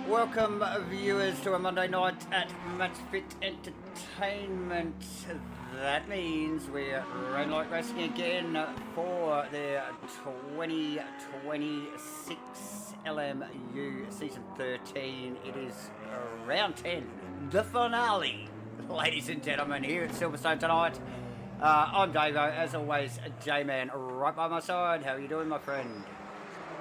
Welcome, viewers, to a Monday night at Matchfit Entertainment. That means we're rain light racing again for the 2026 LMU Season 13. It is round 10, the finale, ladies and gentlemen, here at Silverstone tonight. I'm Davo, as always, J-Man right by my side. How are you doing, my friend?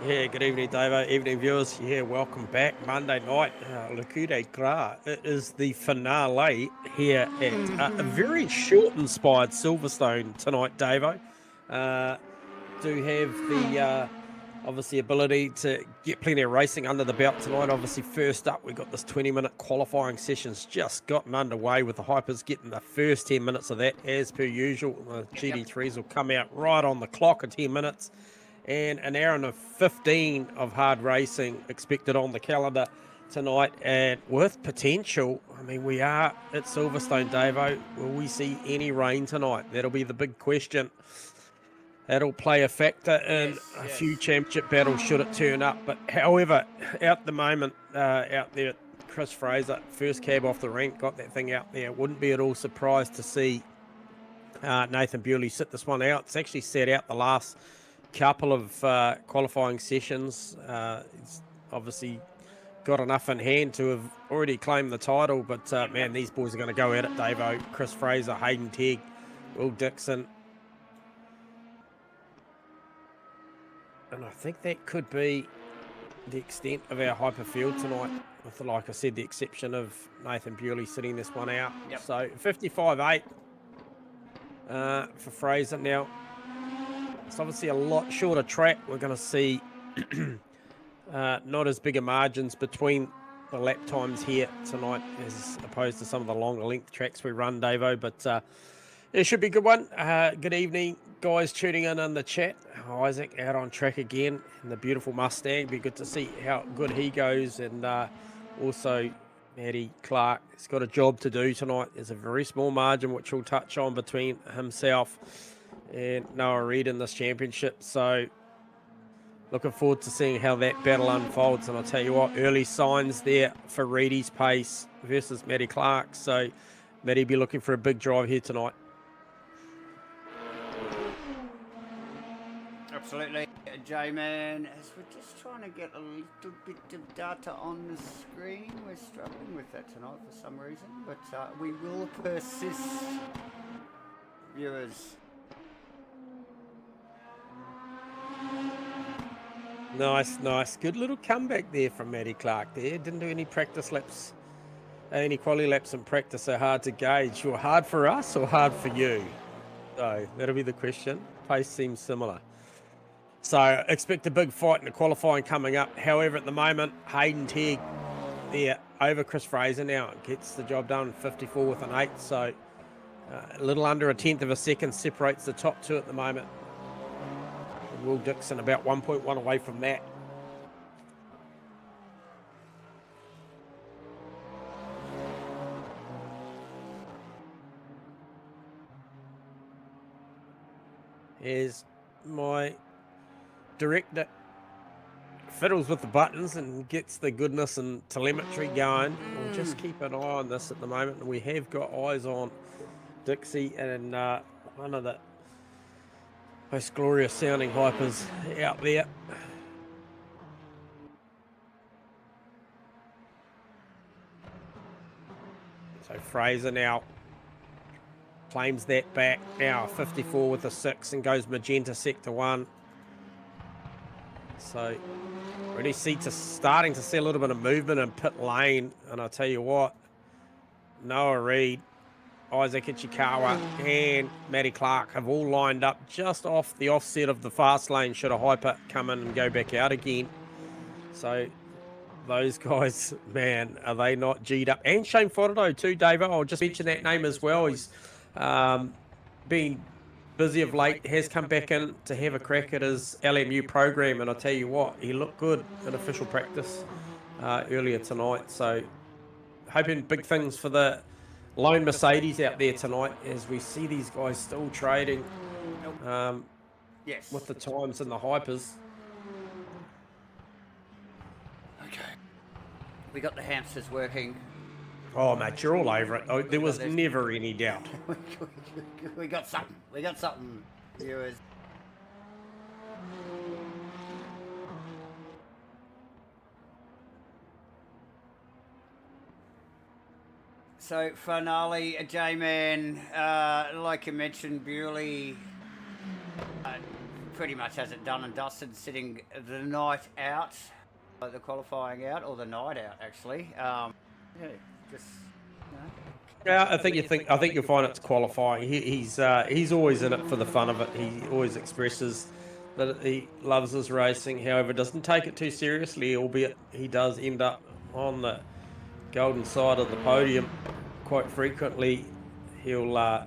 Yeah, good evening, Davo. Evening, viewers. Yeah, welcome back. Monday night, Le Coup de Gras. It is the finale here at a very short-inspired Silverstone tonight, Davo. Do have the obviously ability to get plenty of racing under the belt tonight. Obviously, first up, we got this 20-minute qualifying sessions just gotten underway with the Hypers getting the first 10 minutes of that as per usual. The GD3s will come out right on the clock in 10 minutes. And an hour and 15 of hard racing expected on the calendar tonight, and with potential. I mean, we are at Silverstone, Davo. Will we see any rain tonight? That'll be the big question. That'll play a factor in a few championship battles should it turn up. But however, at the moment, out there, Chris Fraser, first cab off the rank, got that thing out there. Wouldn't be at all surprised to see Nathan Bewley sit this one out. It's actually set out the last couple of qualifying sessions. He's obviously got enough in hand to have already claimed the title, but man, these boys are going to go at it, Davo. Chris Fraser, Hayden Tegg, Will Dixon. And I think that could be the extent of our hyper field tonight, with, like I said, the exception of Nathan Bewley sitting this one out. So 55.8 for Fraser. Now, it's obviously a lot shorter track. We're going to see not as big a margins between the lap times here tonight as opposed to some of the longer length tracks we run, Davo. But it should be a good one. Good evening, guys tuning in the chat. Isaac out on track again in the beautiful Mustang. Be good to see how good he goes. And also Matty Clark has got a job to do tonight. There's a very small margin which we'll touch on between himself and Noah Reid in this championship. So looking forward to seeing how that battle unfolds. And I'll tell you what, early signs there for Reedy's pace versus Matty Clark. So Matty be looking for a big drive here tonight. Absolutely, J-Man. As we're just trying to get a little bit of data on the screen, we're struggling with that tonight for some reason, but we will persist, viewers. Nice. Good little comeback there from Matty Clark there. Didn't do any practice laps, any quality laps in practice, so hard to gauge. Or hard for us or hard for you? So that'll be the question. Pace seems similar. So expect a big fight in the qualifying coming up. However, at the moment, Hayden Tegg there over Chris Fraser now gets the job done, 54 with an 8. So a little under a tenth of a second separates the top two at the moment. Will Dixon about 1.1 away from that. Here's my director, fiddles with the buttons and gets the goodness and telemetry going. We'll just keep an eye on this at the moment. We have got eyes on Dixie and one of the most glorious sounding hypers out there. So Fraser now claims that back. Now 54 with a 6 and goes magenta sector 1. So really starting to see a little bit of movement in pit lane. And I'll tell you what, Noah Reid, Isaac Ichikawa and Matty Clark have all lined up just off the offset of the fast lane should a hyper come in and go back out again. So those guys, man, are they not G'd up? And Shane Fordo too, Davo. I'll just mention that name as well. He's been busy of late, has come back in to have a crack at his LMU program. And I'll tell you what, he looked good in official practice earlier tonight. So hoping big things for the lone Mercedes out there tonight as we see these guys still trading with the times and the hypers. Okay. We got the hamsters working. Oh, mate, you're all over it. Oh, there was never any doubt. We got something. We got something, viewers. So, finale, J-Man, like you mentioned, Bewley pretty much has it done and dusted, sitting the night out, the qualifying out, or the night out, actually. Yeah, just, you know. Yeah, I think you'll find it's qualifying. He's always in it for the fun of it. He always expresses that he loves his racing. However, doesn't take it too seriously, albeit he does end up on the golden side of the podium quite frequently. He'll go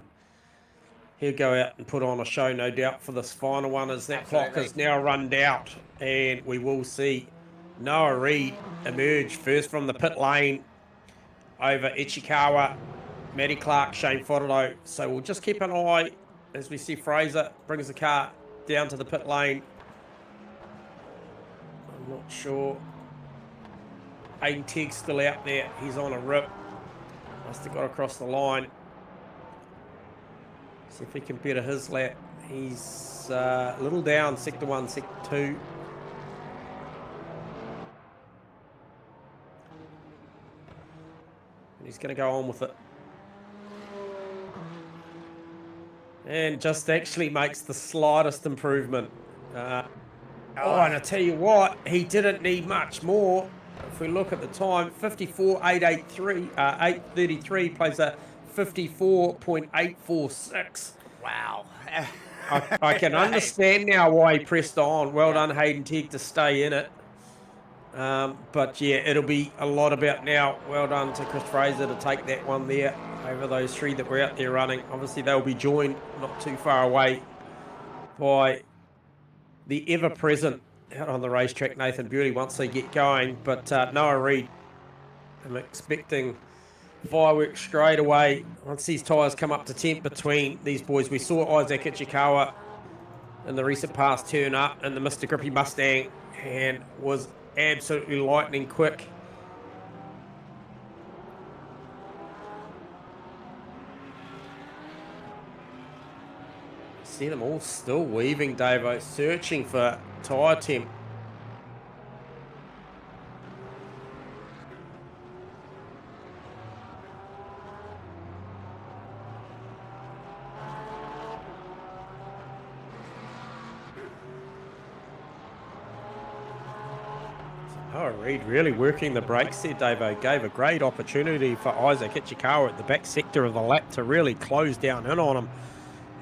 out and put on a show, no doubt, for this final one, as that clock is now runned out, and we will see Noah Reid emerge first from the pit lane over Ichikawa, Matty Clark, Shane Fodderdo. So we'll just keep an eye as we see Fraser brings the car down to the pit lane. I'm not sure. Hayden Teague's still out there. He's on a rip. Must have got across the line. See if he can better his lap. He's a little down, sector 1, sector 2. And he's going to go on with it. And just actually makes the slightest improvement. And I tell you what, he didn't need much more. If we look at the time, 54.833 plays a 54.846. Wow. I can understand now why he pressed on. Well done, Hayden Teague, to stay in it. But yeah, it'll be a lot about now. Well done to Chris Fraser to take that one there over those three that were out there running. Obviously, they'll be joined not too far away by the ever-present out on the racetrack Nathan Bewley once they get going. But Noah Reid, I'm expecting fireworks straight away once these tyres come up to temp between these boys. We saw Isaac Ichikawa in the recent past turn up in the Mr. Grippy Mustang and was absolutely lightning quick. See them all still weaving, Davo, searching for tyre temp. Oh, Reid really working the brakes there, Davo. Gave a great opportunity for Isaac Ichikawa at the back sector of the lap to really close down in on him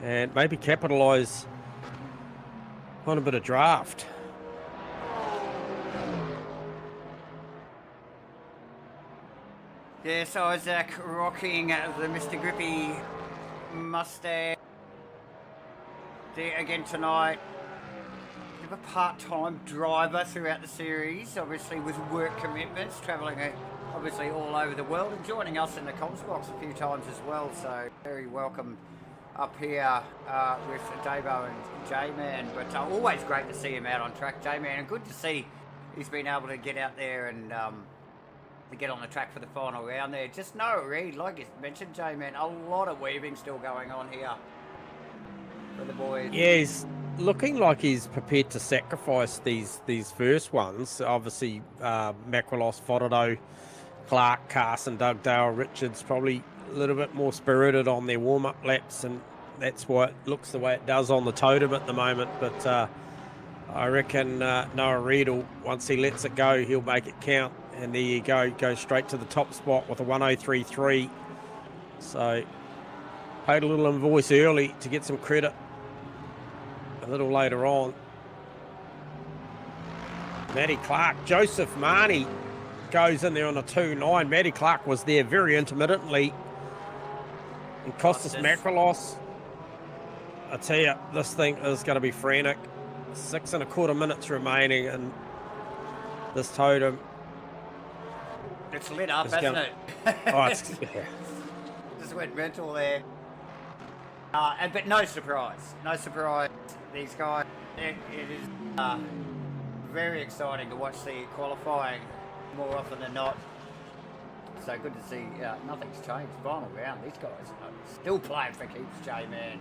and maybe capitalise on a bit of draft. Yes, Isaac rocking the Mr. Grippy Mustang there again tonight. A part-time driver throughout the series, obviously with work commitments, travelling obviously all over the world and joining us in the comms box a few times as well, so very welcome up here with Davo and J-Man, but always great to see him out on track, J-Man, and good to see he's been able to get out there and to get on the track for the final round there. Just Noah Reid, like you mentioned, J-Man, a lot of weaving still going on here for the boys. Yeah, he's looking like he's prepared to sacrifice these first ones. Obviously, Macrolos, Fodderdo, Clark, Carson, Dugdale, Richards probably a little bit more spirited on their warm-up laps, and that's why it looks the way it does on the totem at the moment. But I reckon Noah Reid, once he lets it go, he'll make it count. And there you go straight to the top spot with a 103.3. So paid a little invoice early to get some credit a little later on. Matty Clark, Joseph Marnie goes in there on a 2.9. Matty Clark was there very intermittently. And Costas Macrolos, I tell you, this thing is going to be frantic. 6.25 minutes remaining and this totem. It's lit up, hasn't it? Oh, it's, yeah. Just went mental there. But no surprise. These guys, it is very exciting to watch the qualifying more often than not. So good to see nothing's changed. Final round, these guys are still playing for keeps, J-Man.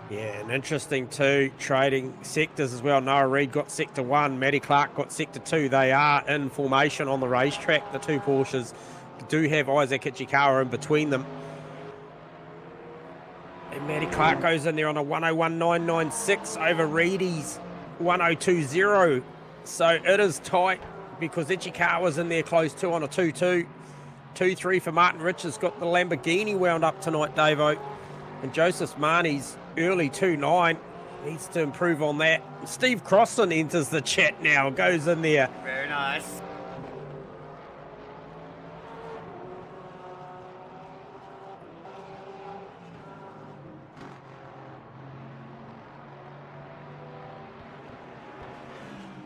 Yeah, and interesting too, trading sectors as well. Noah Reid got sector 1, Matty Clark got sector 2. They are in formation on the racetrack. The two Porsches do have Isaac Ichikawa in between them. And Matty Clark goes in there on a 101.996 over Reedy's 102.0. So it is tight because Ichikawa's in there close to on a 2-2. 2-3 for Martin Richards. Got the Lamborghini wound up tonight, Davo. And Joseph Marnie's early 2-9 needs to improve on that. Steve Crossland enters the chat now, goes in there. Very nice.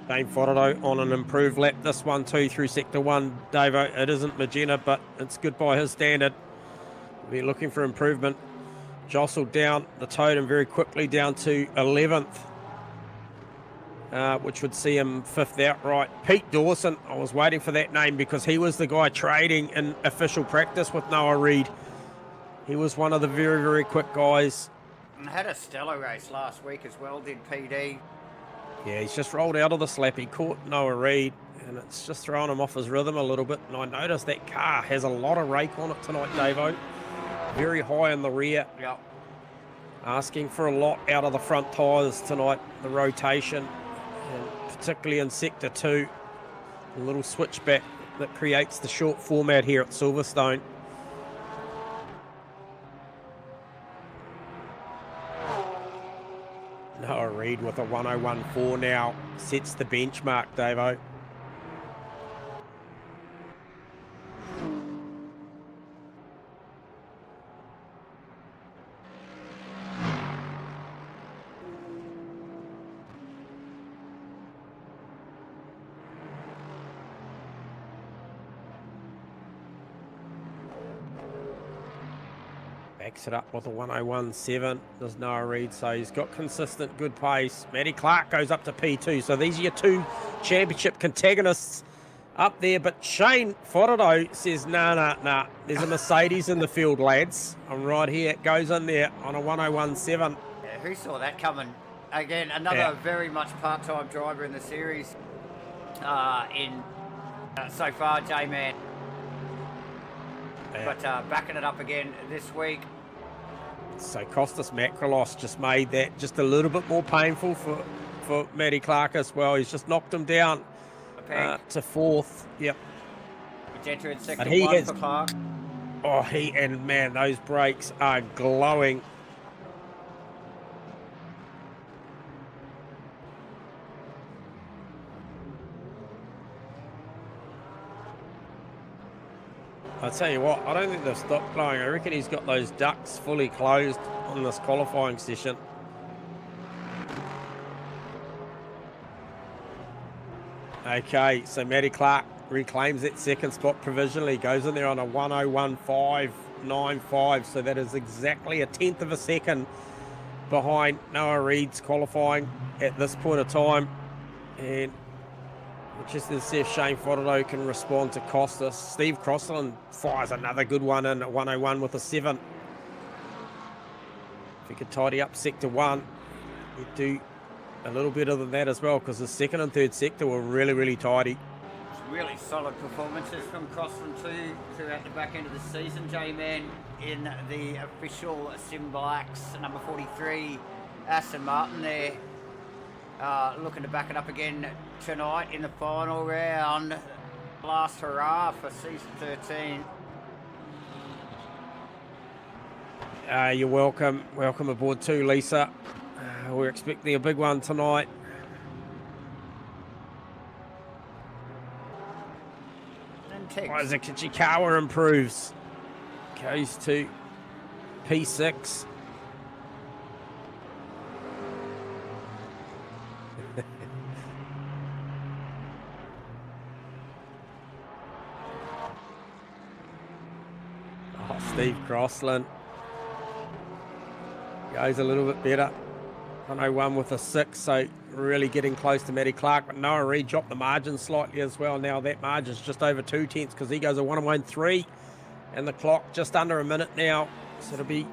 Dane Fodado on an improved lap. This one too through sector 1, Davo. It isn't Magenta, but it's good by his standard. We're looking for improvement. Jostled down the totem very quickly down to 11th, which would see him 5th outright. Pete Dawson, I was waiting for that name because he was the guy trading in official practice with Noah Reid. He was one of the very, very quick guys. And had a stellar race last week as well, did PD. Yeah, he's just rolled out of the slap. He caught Noah Reid, and it's just thrown him off his rhythm a little bit. And I noticed that car has a lot of rake on it tonight, Davo. Very high in the rear. Yep. Asking for a lot out of the front tyres tonight, the rotation, and particularly in sector 2. A little switchback that creates the short format here at Silverstone. Noah Reid with a 101.4 now sets the benchmark, Davo. Backs it up with a 101.7, does Noah Reid, so he's got consistent good pace. Matty Clark goes up to P2, so these are your two championship contagonists up there, but Shane Fodado says, nah, there's a Mercedes in the field, lads. I'm right here, it goes in there on a 101.7. Yeah, who saw that coming? Again, another very much part-time driver in the series so far, J-Man. Yeah. But backing it up again this week. So Costas Makrolos just made that just a little bit more painful for Matty Clark as well. He's just knocked him down to 4th. Yep. Magenta in sector 1 for Clark. Oh, man, those brakes are glowing. I'll tell you what, I don't think they've stopped blowing. I reckon he's got those ducts fully closed on this qualifying session. Okay, so Matty Clark reclaims that second spot provisionally. Goes in there on a 101.595, so that is exactly a 10th of a second behind Noah Reid's qualifying at this point of time. And just to see if Shane Fodado can respond to Costas. Steve Crossland fires another good one in at 101 with a 7. If he could tidy up sector 1, he'd do a little better than that as well, because the second and third sector were really, really tidy. Really solid performances from Crossland too throughout the back end of the season, J-Man, in the official Sim Blacks, number 43, Aston Martin there. Looking to back it up again tonight in the final round. Last hurrah for season 13. You're welcome. Welcome aboard too, Lisa. We're expecting a big one tonight. Isaac Ichikawa improves. Goes to P6. Steve Crossland goes a little bit better. 101 with a 6, so really getting close to Matty Clark, but Noah Reid dropped the margin slightly as well. Now that margin's just over 2 tenths because he goes a 1:03, and the clock just under a minute now. So it'll be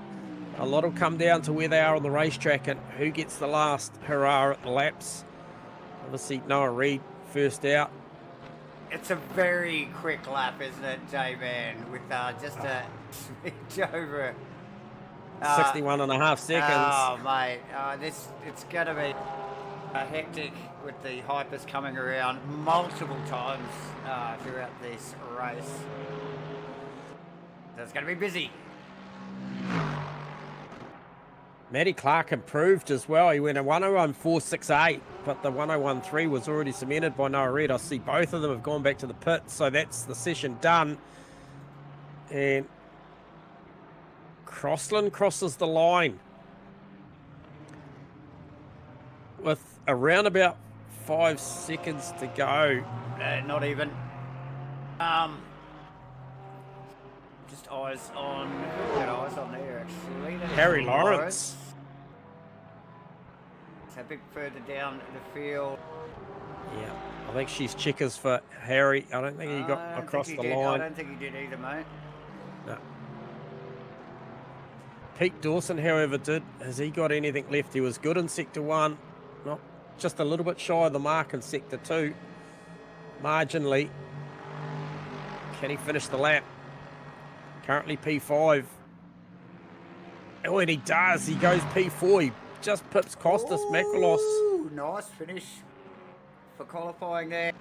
a lot will come down to where they are on the racetrack and who gets the last hurrah at the laps. Obviously, Noah Reid first out. It's a very quick lap, isn't it, J-Man? With just a smidge over 61 and a half seconds. Oh, mate. It's going to be hectic with the hypers coming around multiple times throughout this race. So it's going to be busy. Matty Clark improved as well. He went a 1:01.468, but the 1:01.3 was already cemented by Noah Reid. I see both of them have gone back to the pit, so that's the session done. And Crossland crosses the line with around about 5 seconds to go. Not even. Just eyes on. Got eyes on there actually. Harry Lawrence. So a bit further down the field. Yeah, I think she's checkers for Harry. I don't think he got across the line. I don't think he did either, mate. No. Pete Dawson, however, did. Has he got anything left? He was good in Sector 1. Not just a little bit shy of the mark in Sector 2. Marginally. Can he finish the lap? Currently P5. Oh, and he does. He goes P4. He just pips Costas Makalos. Nice finish for qualifying there.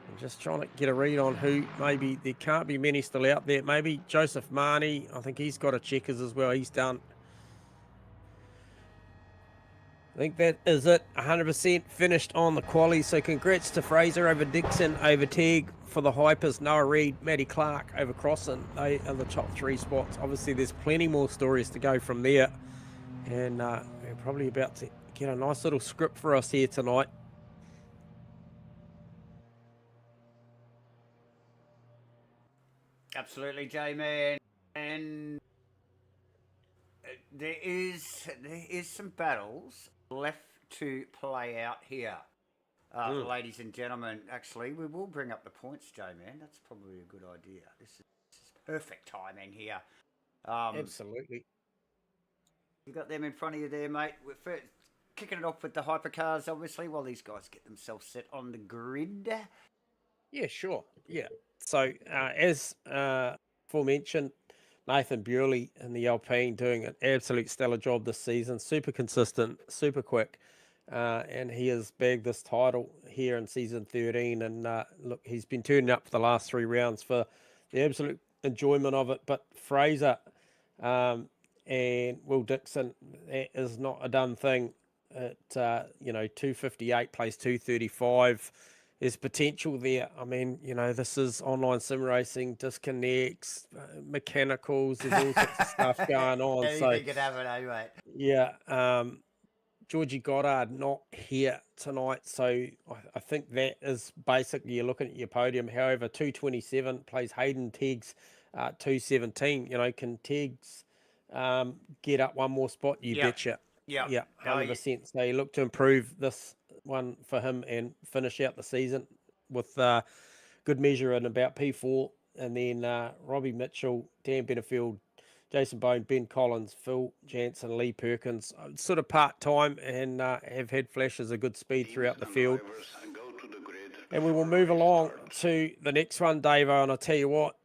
I'm just trying to get a read on who maybe. There can't be many still out there. Maybe Joseph Marnie. I think he's got a checkers as well. He's done. I think that is it. 100% finished on the quali. So congrats to Fraser over Dixon, over Teague for the hypers. Noah Reid, Matty Clark over Crossan. They are the top 3 spots. Obviously, there's plenty more stories to go from there. And we're probably about to get a nice little script for us here tonight. Absolutely, J-Man. And there is some battles left to play out here. Ladies and gentlemen, actually, we will bring up the points, J-Man. That's probably a good idea. This is perfect timing here. Absolutely. You got them in front of you there, mate. We're first kicking it off with the hypercars, obviously, while these guys get themselves set on the grid. Yeah, sure. Yeah. So, as aforementioned, Nathan Bewley in the Alpine doing an absolute stellar job this season. Super consistent, super quick. And he has bagged this title here in season 13. And look, he's been turning up for the last 3 rounds for the absolute enjoyment of it. But Fraser and Will Dixon, that is not a done thing. At 258 plays 235. There's potential there. I mean, this is online sim racing, disconnects, mechanicals. There's all sorts of stuff going on. Anything could happen, eh, mate? Yeah. Georgie Goddard not here tonight, so I think that is basically you're looking at your podium. However, 227 plays Hayden Teggs 217. Can Teggs get up one more spot? You betcha. Yeah, 100%. So you look to improve this one for him and finish out the season with good measure in about P4. And then Robbie Mitchell, Dan Benefield, Jason Bone, Ben Collins, Phil Jansen, Lee Perkins, sort of part-time and have had flashes of good speed throughout the field. And we will move along to the next one, Davo, and I'll tell you what,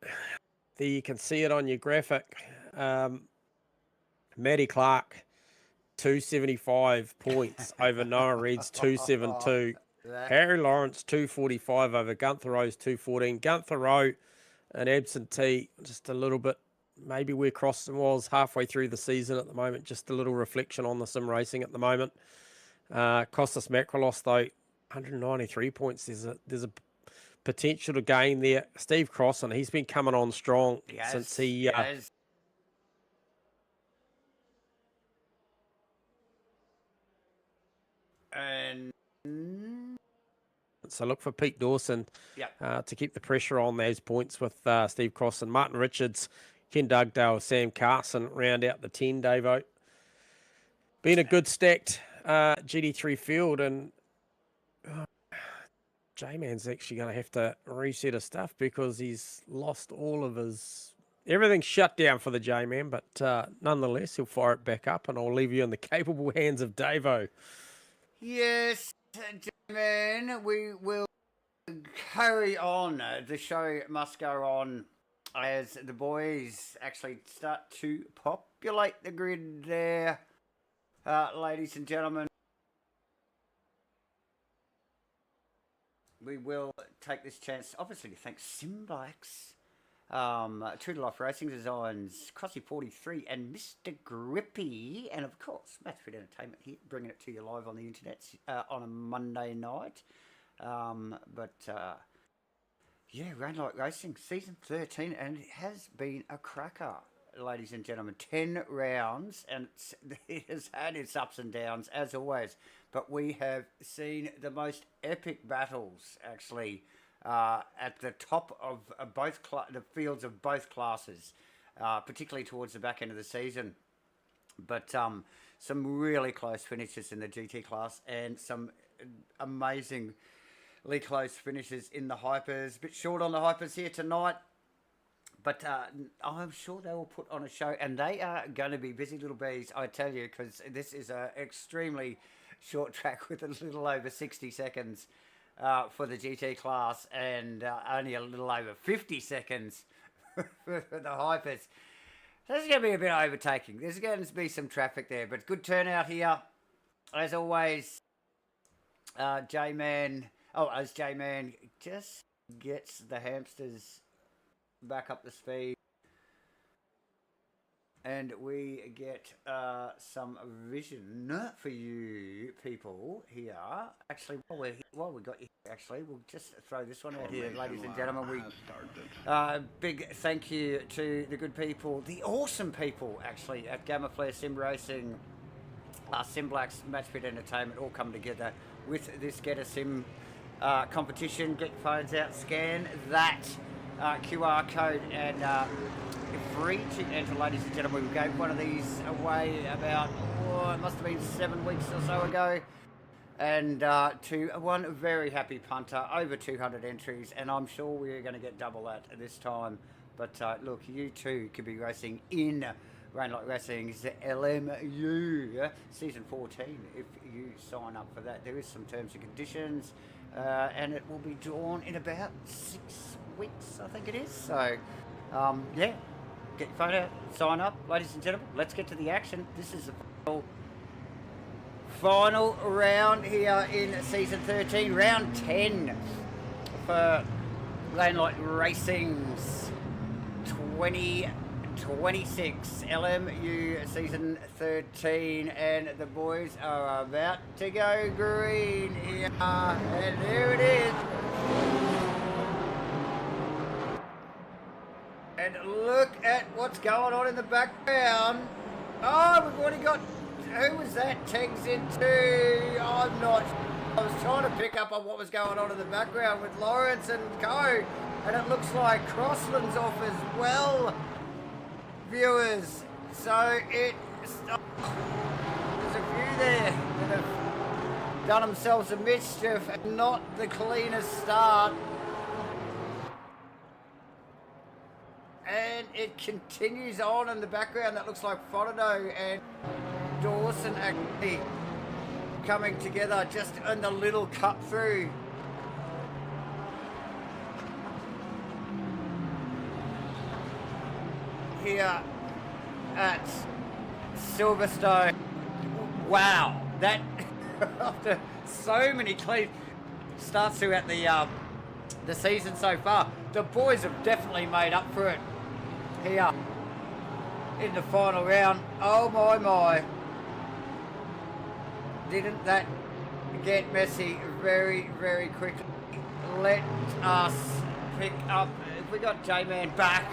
there you can see it on your graphic. Matty Clark, 275 points over Noah Reid's 272. Harry Lawrence, 245 over Gunther Rowe's 214. Gunther Rowe, an absentee, just a little bit, maybe where Crossan was halfway through the season at the moment. Just a little reflection on the sim racing at the moment. Costas Makrolos, though, 193 points. There's a potential to gain there. Steve Crossan, he's been coming on strong since he... And so look for Pete Dawson to keep the pressure on those points with Steve Crossan. Martin Richards, Ken Dugdale, Sam Carson round out the 10, Davo. Been a good stacked GT3 field, and J-Man's actually going to have to reset his stuff because he's lost all of his... Everything's shut down for the J-Man, but nonetheless, he'll fire it back up, and I'll leave you in the capable hands of Davo. Yes, J-Man, we will carry on. The show must go on as the boys actually start to populate the grid there, ladies and gentlemen. We will take this chance, obviously, to thank Simblacks, True to Life Racing Designs, Crossy 43, and Mr. Grippy, and of course, Matchfit Entertainment here, bringing it to you live on the internet on a Monday night. Yeah, Rainlight Racing, season 13, and it has been a cracker, ladies and gentlemen. 10 rounds, and it has had its ups and downs, as always. But we have seen the most epic battles, actually, at the top of both the fields of both classes, particularly towards the back end of the season. But some really close finishes in the GT class, and some amazingly close finishes in the hypers. A bit short on the hypers here tonight, but I'm sure they will put on a show, and they are going to be busy little bees, I tell you, because this is an extremely short track with a little over 60 seconds for the GT class, and only a little over 50 seconds for the hypers. There's going to be a bit of overtaking. There's going to be some traffic there, but good turnout here. As always, J-Man just gets the hamsters back up to speed. And we get some vision for you people here. Actually, while we got you here, actually, we'll just throw this one out here, ladies and gentlemen. Big thank you to the good people, the awesome people, actually, at Gamma Flare Sim Racing, Simblacks, Matchfit Entertainment, all come together with this Get a Sim competition. Get your phones out, scan that QR code, and free to enter, ladies and gentlemen. We gave one of these away about, it must have been 7 weeks or so ago, and to one very happy punter, over 200 entries, and I'm sure we're going to get double that this time. But look, you too could be racing in Rainlight Racing's LMU season 14 if you sign up for that. There is some terms and conditions, and it will be drawn in about 6 weeks, I think it is. So yeah, get your phone out, sign up, ladies and gentlemen. Let's get to the action. This is the final round here in season 13, round 10 for Rainlight Racing's 2026 LMU season 13, and the boys are about to go green here, and there it is. And look at what's going on in the background. Oh, we've already got... Who was that tags into? I'm not... I was trying to pick up on what was going on in the background with Lawrence and co. And it looks like Crossland's off as well, viewers. So there's a few there that have done themselves a mischief, and not the cleanest start. And it continues on in the background. That looks like Frodo and Dawson actually coming together just in the little cut through. Here at Silverstone. Wow, that after so many clean starts throughout the season so far, the boys have definitely made up for it here in the final round. Oh my, didn't that get messy very, very quickly. Let us pick up, if we got J-Man back,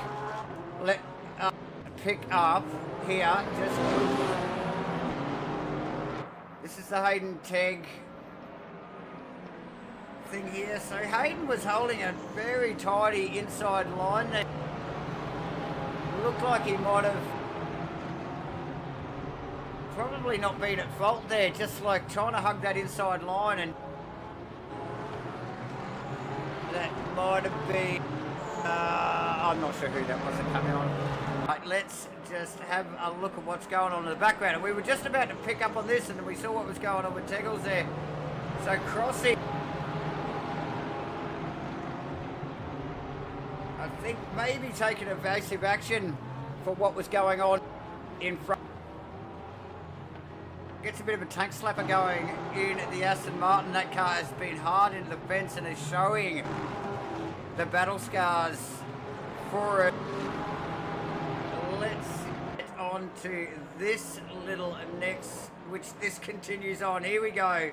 let us pick up here. This is the Hayden tag thing here. So Hayden was holding a very tidy inside line there. Looked like he might have probably not been at fault there, just like trying to hug that inside line, and that might have been, I'm not sure who that was that coming on. Right, let's just have a look at what's going on in the background. And we were just about to pick up on this, and then we saw what was going on with Teggles there. So crossing, I think maybe taking evasive action for what was going on in front. Gets a bit of a tank slapper going in the Aston Martin. That car has been hard into the fence and is showing the battle scars for it. Let's get on to this little next, which this continues on. Here we go.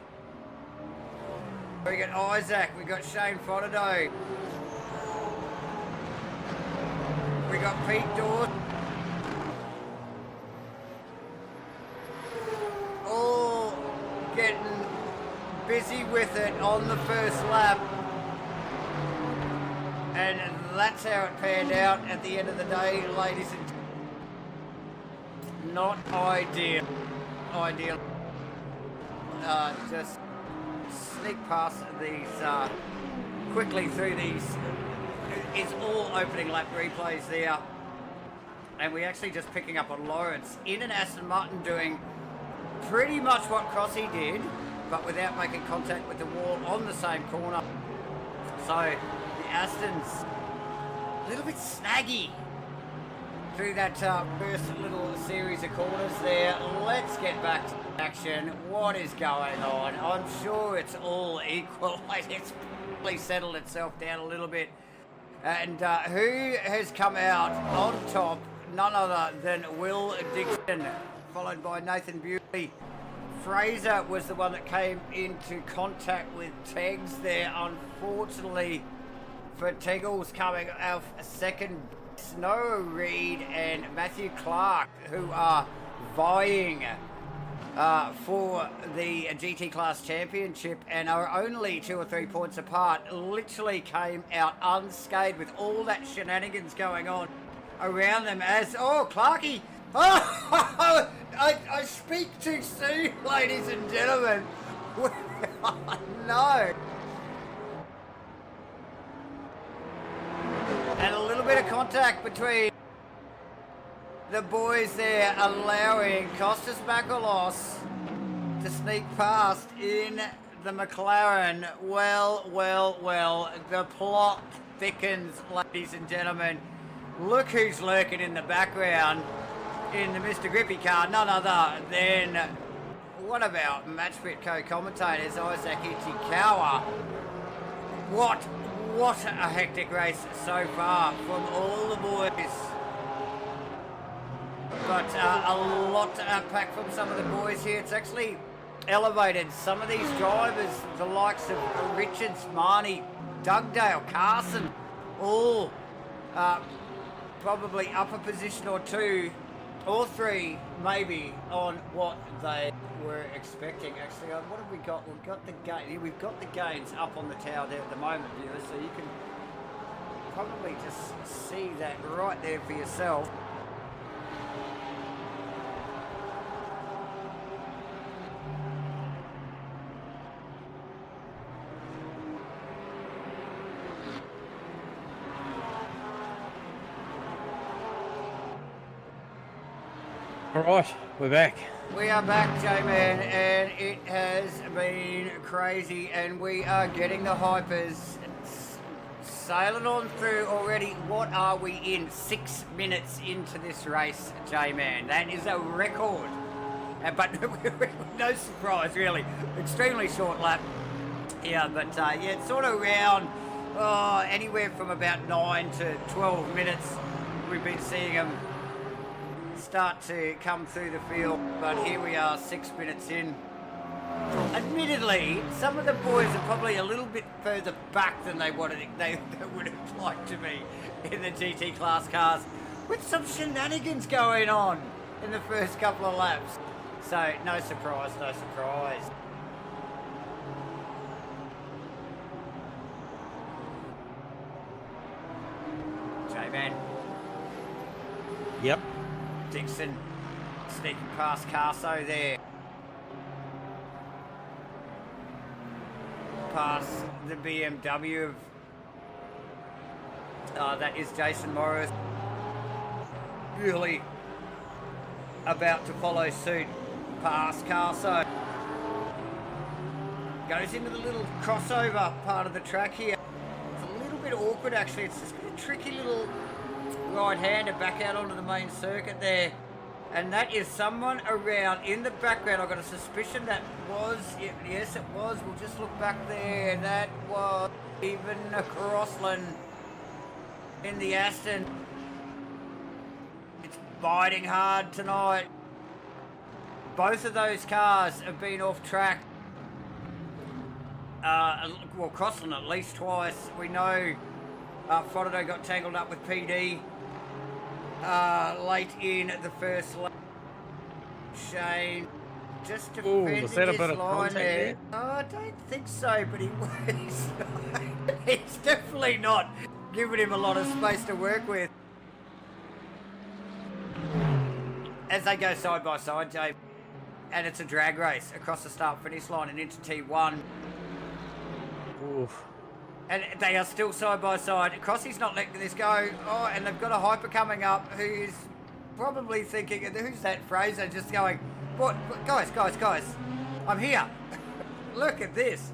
We got Isaac, we got Shane Fonadoe, we got Pete Dawson. All getting busy with it on the first lap. And that's how it panned out at the end of the day, ladies and gentlemen. Not ideal. Just sneak past these quickly through these. It's all opening lap replays there. And we're actually just picking up on Lawrence in an Aston Martin doing pretty much what Crossy did, but without making contact with the wall on the same corner. So the Aston's a little bit snaggy through that first little series of corners there. Let's get back to action. What is going on? I'm sure it's all equal. It's probably settled itself down a little bit. And who has come out on top? None other than Will Dixon, followed by Nathan Bewley. Fraser was the one that came into contact with Teggs there. Unfortunately for Teggles, coming off second, Noah Reid and Matthew Clark, who are vying for the GT Class Championship and are only 2 or 3 points apart, literally came out unscathed with all that shenanigans going on around them as, oh, Clarky, oh, I speak too soon, ladies and gentlemen. No. And a little bit of contact between the boys there, allowing Costas Makalos to sneak past in the McLaren. Well, the plot thickens, ladies and gentlemen. Look who's lurking in the background in the Mr. Grippy car, none other than one of our Matchfit co-commentators, Isaac Ichikawa. What a hectic race so far from all the boys. But a lot to unpack from some of the boys here. It's actually elevated some of these drivers, the likes of Richards, Marnie, Dugdale, Carson, all probably up a position or 2 or 3 maybe on what they were expecting. Actually, what have we got? We've got the gain. We've got the gains up on the tower there at the moment, viewers, so you can probably just see that right there for yourself. All right, we're back. We are back, J-Man, and it has been crazy, and we are getting the hypers sailing on through already. What are we in? 6 minutes into this race, J-Man. That is a record. But no surprise, really. Extremely short lap. Yeah, but yeah, it's sort of around anywhere from about 9 to 12 minutes. We've been seeing them start to come through the field, but here we are 6 minutes in. Admittedly, some of the boys are probably a little bit further back than they would have liked to be in the GT class cars, with some shenanigans going on in the first couple of laps. So no surprise. J-Man. Yep. Dixon Sneaking past Carso there. Past the BMW of that is Jason Morris. Really about to follow suit past Carso. Goes into the little crossover part of the track here. It's a little bit awkward actually. It's just got a tricky little right-hander back out onto the main circuit there. And that is someone around in the background. I've got a suspicion that was, yes it was, we'll just look back there. That was even a Crossland in the Aston. It's biting hard tonight. Both of those cars have been off track. Well, Crossland at least twice. We know Frodo got tangled up with PD late in the first lap. Shane just defending his line there. Oh, I don't think so, but he's definitely not giving him a lot of space to work with. As they go side by side, Jay, and it's a drag race across the start-finish line and into T1. Oof. And they are still side by side. Crossy's not letting this go. Oh, and they've got a hyper coming up who's probably thinking, who's that Fraser just going, what, guys, I'm here. Look at this.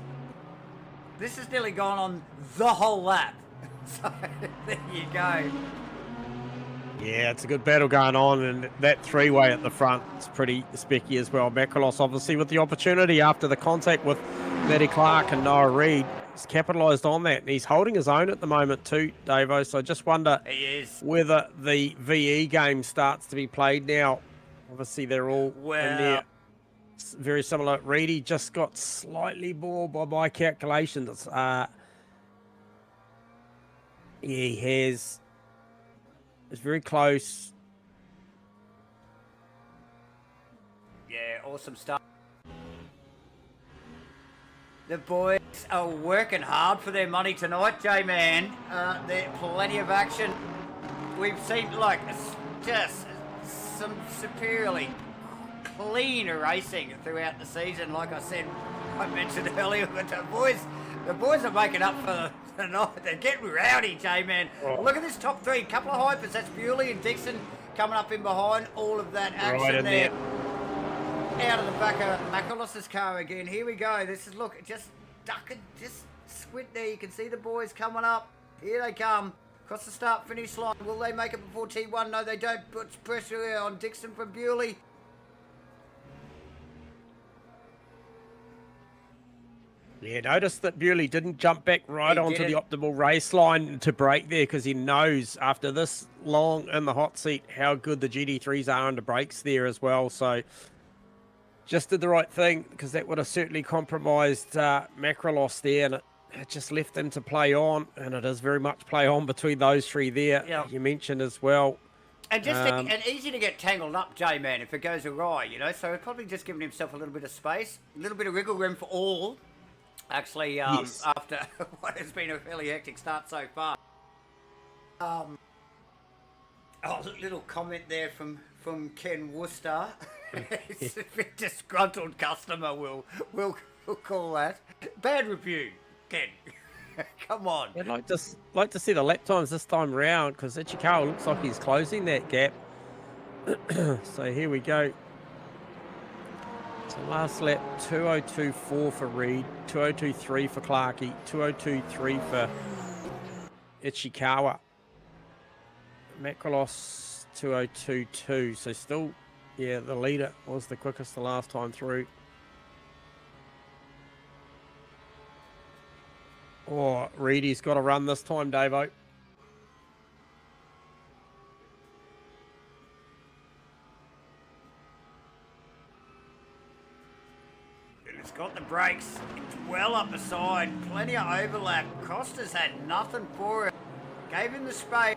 This has nearly gone on the whole lap. So there you go. Yeah, it's a good battle going on, and that three-way at the front is pretty specky as well. Macrolos obviously with the opportunity after the contact with Matty Clark and Noah Reid. He's capitalised on that, and he's holding his own at the moment too, Davo. So I just wonder whether the VE game starts to be played now. Obviously, they're all in there. Very similar. Reedy just got slightly more by my calculations. He has. It's very close. Yeah, awesome stuff. The boys are working hard for their money tonight, J-Man. There's plenty of action. We've seen, like, just some superiorly clean racing throughout the season. Like I said, I mentioned earlier, but the boys are making up for the night. They're getting rowdy, J-Man. Oh. Look at this top three. Couple of hypers. That's Bewley and Dixon coming up in behind. All of that action right there. Out of the back of Macalos's car again. Here we go. This is, look, just ducking, just squint there. You can see the boys coming up. Here they come. Across the start-finish line. Will they make it before T1? No, they don't. Puts pressure on Dixon from Bewley. Yeah, notice that Bewley didn't jump back right onto the optimal race line to break there, because he knows after this long in the hot seat how good the GT3s are under brakes there as well. So just did the right thing, because that would have certainly compromised Macrolos there, and it just left them to play on, and it is very much play on between those three there. Yep. You mentioned as well. And just and easy to get tangled up, J-Man, if it goes awry, you know. So probably just giving himself a little bit of space, a little bit of wriggle room for all. Actually, yes. After what has been a fairly hectic start so far. Little comment there from Ken Worcester. It's a bit disgruntled customer, we'll call that. Bad review, Ken. Come on. I'd like to see the lap times this time round, because Ichikawa looks like he's closing that gap. So here we go. So last lap, 2:02.4 for Reed, 2:02.3 for Clarkey, 2:02.3 for Ichikawa. Macrolos 2:02.2. So still, yeah, the leader was the quickest the last time through. Oh, Reedy's got to run this time, Davo. It's got the brakes. It's well up the side. Plenty of overlap. Costa's had nothing for it. Gave him the space.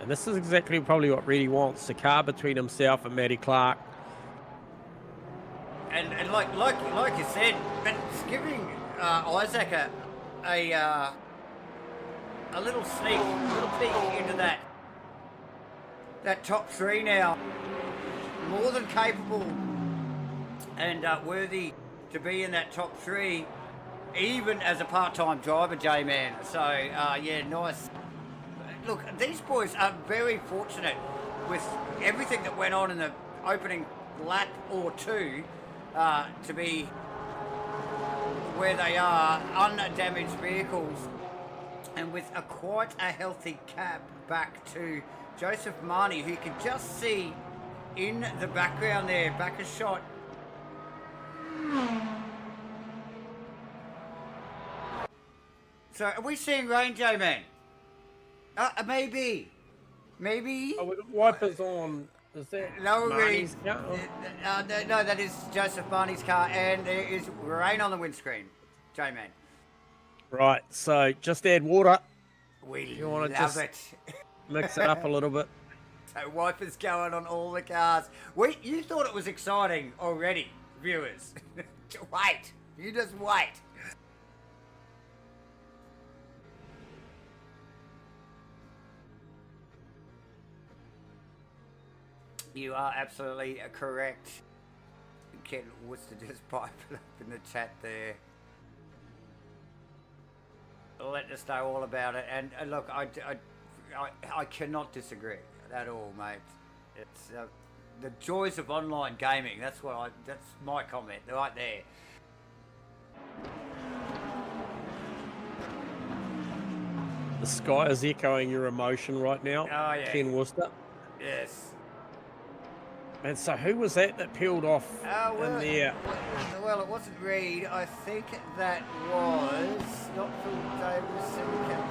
And this is exactly probably what Reedy wants. The car between himself and Matty Clark. And like you said, it's giving Isaac a little sneak, a little peek into that that top three now. More than capable and worthy to be in that top three, even as a part-time driver, J-Man. So, yeah, nice. Look, these boys are very fortunate with everything that went on in the opening lap or two to be where they are, undamaged vehicles, and with quite a healthy cab back to Joseph Marnie, who you can just see in the background there, back a shot. So, are we seeing rain, J-Man? Maybe. Oh, we got wipers on. Is that No, Marnie's car? no, that is Joseph Marnie's car, and there is rain on the windscreen, J-Man. Right, so just add water. We wanna love just it. Mix it up a little bit. So wipers going on all the cars. You thought it was exciting already, viewers. Wait. You just wait. You are absolutely correct. Ken Worcester just piping up in the chat there. Let us know all about it. And look, I cannot disagree at all, mate. It's the joys of online gaming. That's my comment right there. The sky is echoing your emotion right now. Oh, yeah. Ken Worcester. Yes. And so who was that peeled off in there? Well, it wasn't Reed. I think that was not Phil Davis.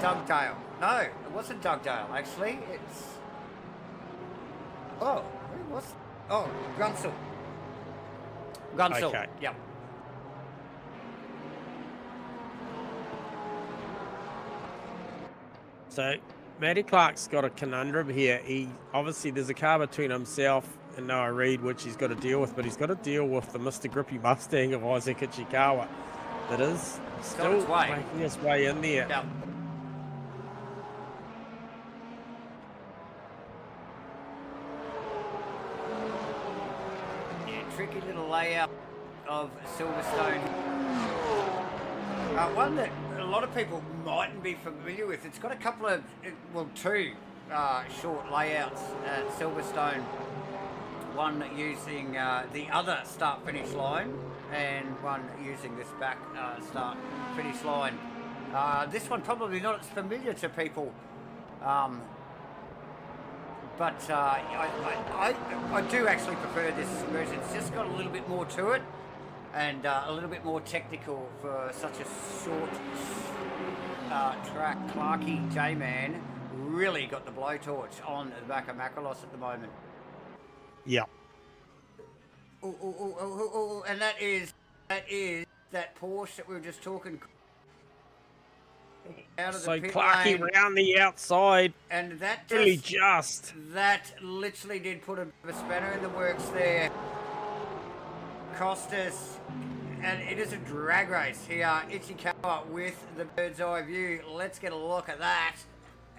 Dugdale. No, it wasn't Dugdale, actually. It's... Oh, who was... Oh, Grunsel. Okay. Yep. So Matty Clark's got a conundrum here. Obviously there's a car between himself and Noah Reid, which he's got to deal with, but he's got to deal with the Mr. Grippy Mustang of Isaac Ichikawa that is still making its way in there. Yep. Yeah, tricky little layout of Silverstone. One that a lot of people mightn't be familiar with. It's got a couple of, well, two short layouts at Silverstone. One using the other start-finish line, and one using this back start-finish line. This one probably not as familiar to people, but I do actually prefer this version. It's just got a little bit more to it, and a little bit more technical for such a short track. Clarkie J-Man really got the blowtorch on the back of Makalos at the moment. Yeah. And that is that Porsche that we were just talking out of the pit Clarkie lane. round the outside, And that really just that literally did put a spanner in the works there. Costas, and it is a drag race here. Ichikawa with the bird's eye view. Let's get a look at that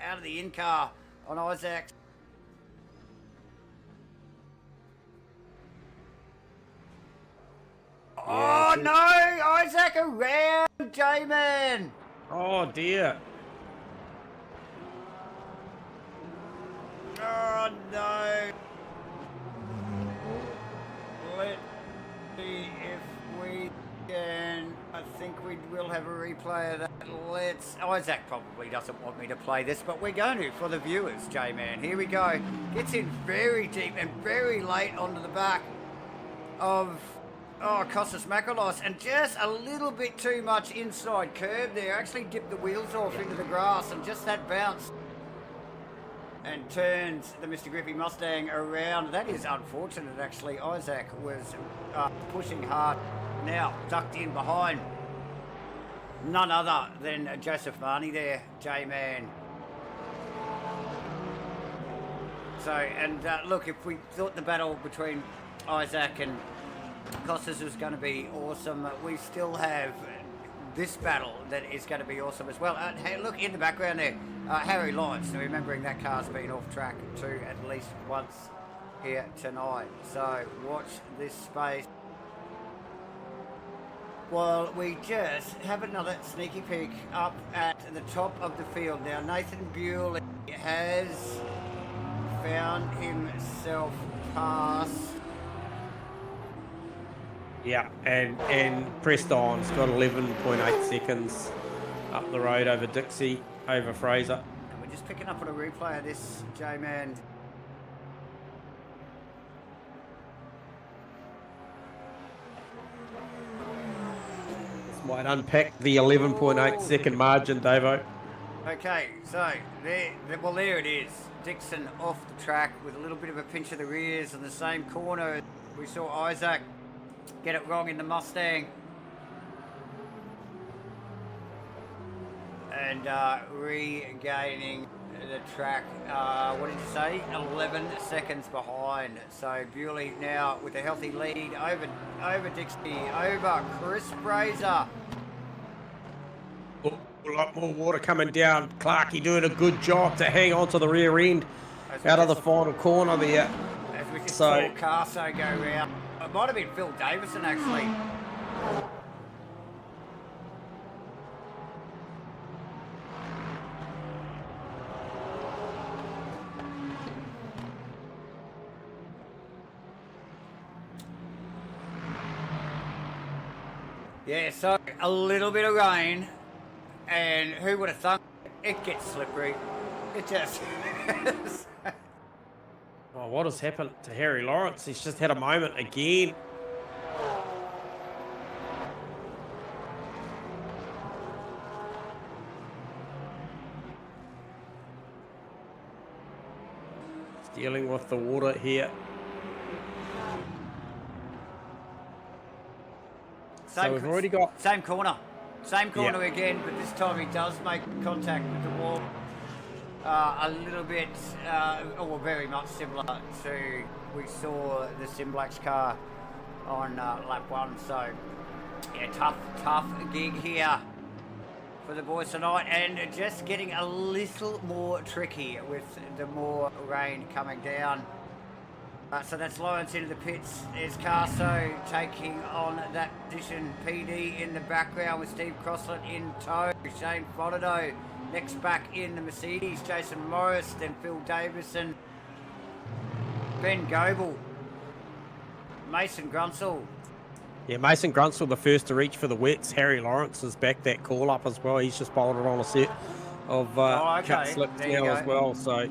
out of the in-car on Isaac. Oh no, Isaac around J-Man. oh dear. Oh no. Let's see if we can. I think we will have a replay of that. Isaac probably doesn't want me to play this, but we're going to for the viewers, J-Man. Here we go. Gets in very deep and very late onto the back of Kostas Makalos, and just a little bit too much inside curb there. Actually dipped the wheels off into the grass, and just that bounce and turns the Mr. Grippy Mustang around. That is unfortunate, actually. Isaac was pushing hard. Now tucked in behind none other than Joseph Marnie there, J-Man. So, and look, if we thought the battle between Isaac and Costas was going to be awesome, we still have this battle that is going to be awesome as well. Hey, look in the background there, Harry Lawrence. Now, remembering that car's been off track too at least once here tonight. So watch this space. Well, we just have another sneaky peek up at the top of the field. Now, Nathan Bewley has found himself past. Yeah, and Preston's got 11.8 seconds up the road over Dixie, over Fraser. And we're just picking up on a replay of this, J-Man. This might unpack the 11.8 second margin, Davo. Okay, so there it is. Dixon off the track with a little bit of a pinch of the rears in the same corner. We saw Isaac get it wrong in the Mustang. And regaining the track, what did you say? 11 seconds behind. So Bewley now with a healthy lead over Dixie, over Chris Fraser. Oh, a lot more water coming down. Clarkey doing a good job to hang on to the rear end out of the final corner there. As we just saw Carso go round. It might have been Phil Davison actually. Yeah, so a little bit of rain, and who would have thunk it gets slippery. It just... Oh, what has happened to Harry Lawrence? He's just had a moment again. He's dealing with the water here. So we've already got... Same corner again, but this time he does make contact with the wall. A little bit, or very much similar to we saw the Simblacks car on lap 1. So, yeah, tough gig here for the boys tonight, and just getting a little more tricky with the more rain coming down. So that's Lawrence into the pits. There's Carso taking on that position. PD in the background with Steve Crossland in tow. Shane Frodido next back in the Mercedes. Jason Morris, then Phil Davison. Ben Goebel. Mason Grunsell. Yeah, Mason Grunsell the first to reach for the wets. Harry Lawrence is back that call up as well. He's just bolted on a set of cut slips now as well. So.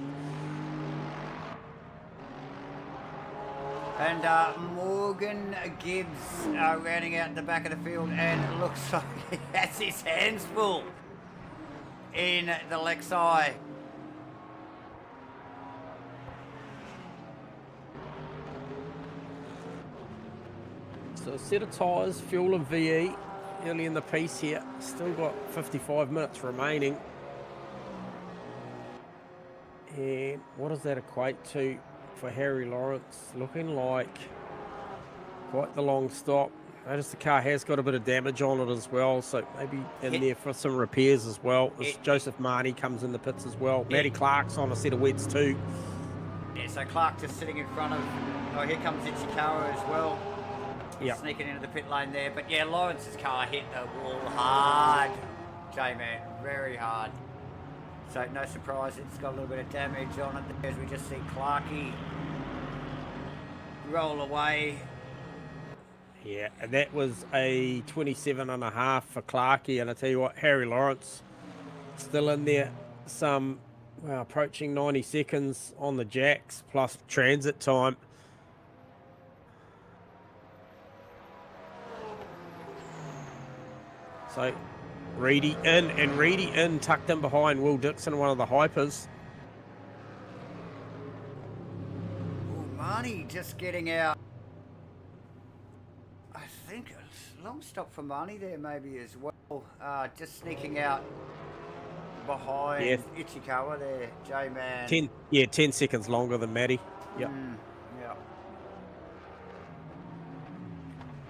And Morgan Gibbs rounding out the back of the field, and it looks like he has his hands full in the Lexi. So a set of tyres, fuel and VE early in the piece here. Still got 55 minutes remaining. And what does that equate to for Harry Lawrence? Looking like quite the long stop. Notice the car has got a bit of damage on it as well, so maybe in there for some repairs as well. As Joseph Marnie comes in the pits as well. Matty Clark's on a set of wets too. Yeah, so Clark just sitting in front of... Oh, here comes Ichikawa as well. Yeah. Sneaking into the pit lane there. But yeah, Lawrence's car hit the wall hard, J-Man. Very hard. So no surprise it's got a little bit of damage on it there, as we just see Clarkey roll away. Yeah, and that was a 27.5 for Clarkey, and I tell you what, Harry Lawrence still in there, some approaching 90 seconds on the jacks plus transit time. So Reedy in, and Reedy in, tucked in behind Will Dixon, one of the hypers. Oh, Marnie just getting out. I think a long stop for Marnie there maybe as well. Just sneaking out behind Ichikawa there, J-Man. 10 seconds longer than Matty. Yep. Yeah.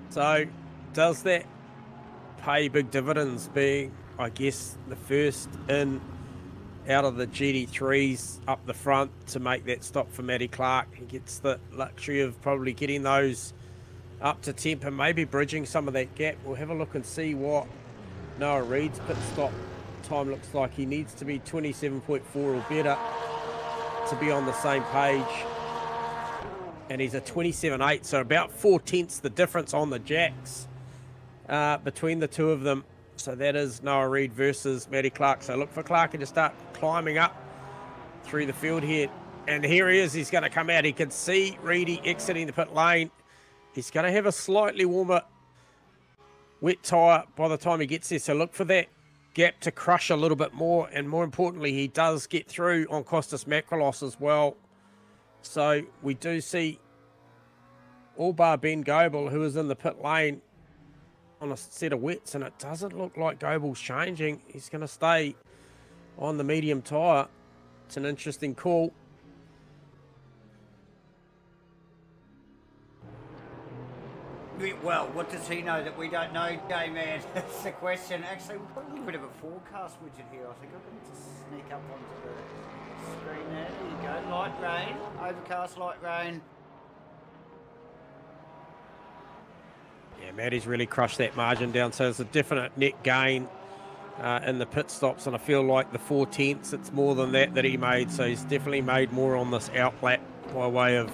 So does that pay big dividends, being, I guess, the first in out of the GD3s up the front to make that stop for Matty Clark. He gets the luxury of probably getting those up to temp and maybe bridging some of that gap. We'll have a look and see what Noah Reid's pit stop time looks like. He needs to be 27.4 or better to be on the same page. And he's a 27.8, so about 4/10 the difference on the jacks between the two of them. So that is Noah Reid versus Matty Clark. So look for Clark to start climbing up through the field here. And here he is. He's going to come out. He can see Reedy exiting the pit lane. He's going to have a slightly warmer wet tyre by the time he gets there. So look for that gap to crush a little bit more. And more importantly, he does get through on Costas Makrolos as well. So we do see all bar Ben Goebel, who is in the pit lane, on a set of wets, and it doesn't look like Goebel's changing. He's going to stay on the medium tyre. It's an interesting call. Well, what does he know that we don't know, J-Man? That's the question. Actually, we've got a little bit of a forecast widget here. I think I'm going to sneak up onto the screen there. There you go. Light rain. Overcast, light rain. Yeah, Matty's really crushed that margin down, so there's a definite net gain in the pit stops, and I feel like the 4/10, it's more than that he made, so he's definitely made more on this out lap by way of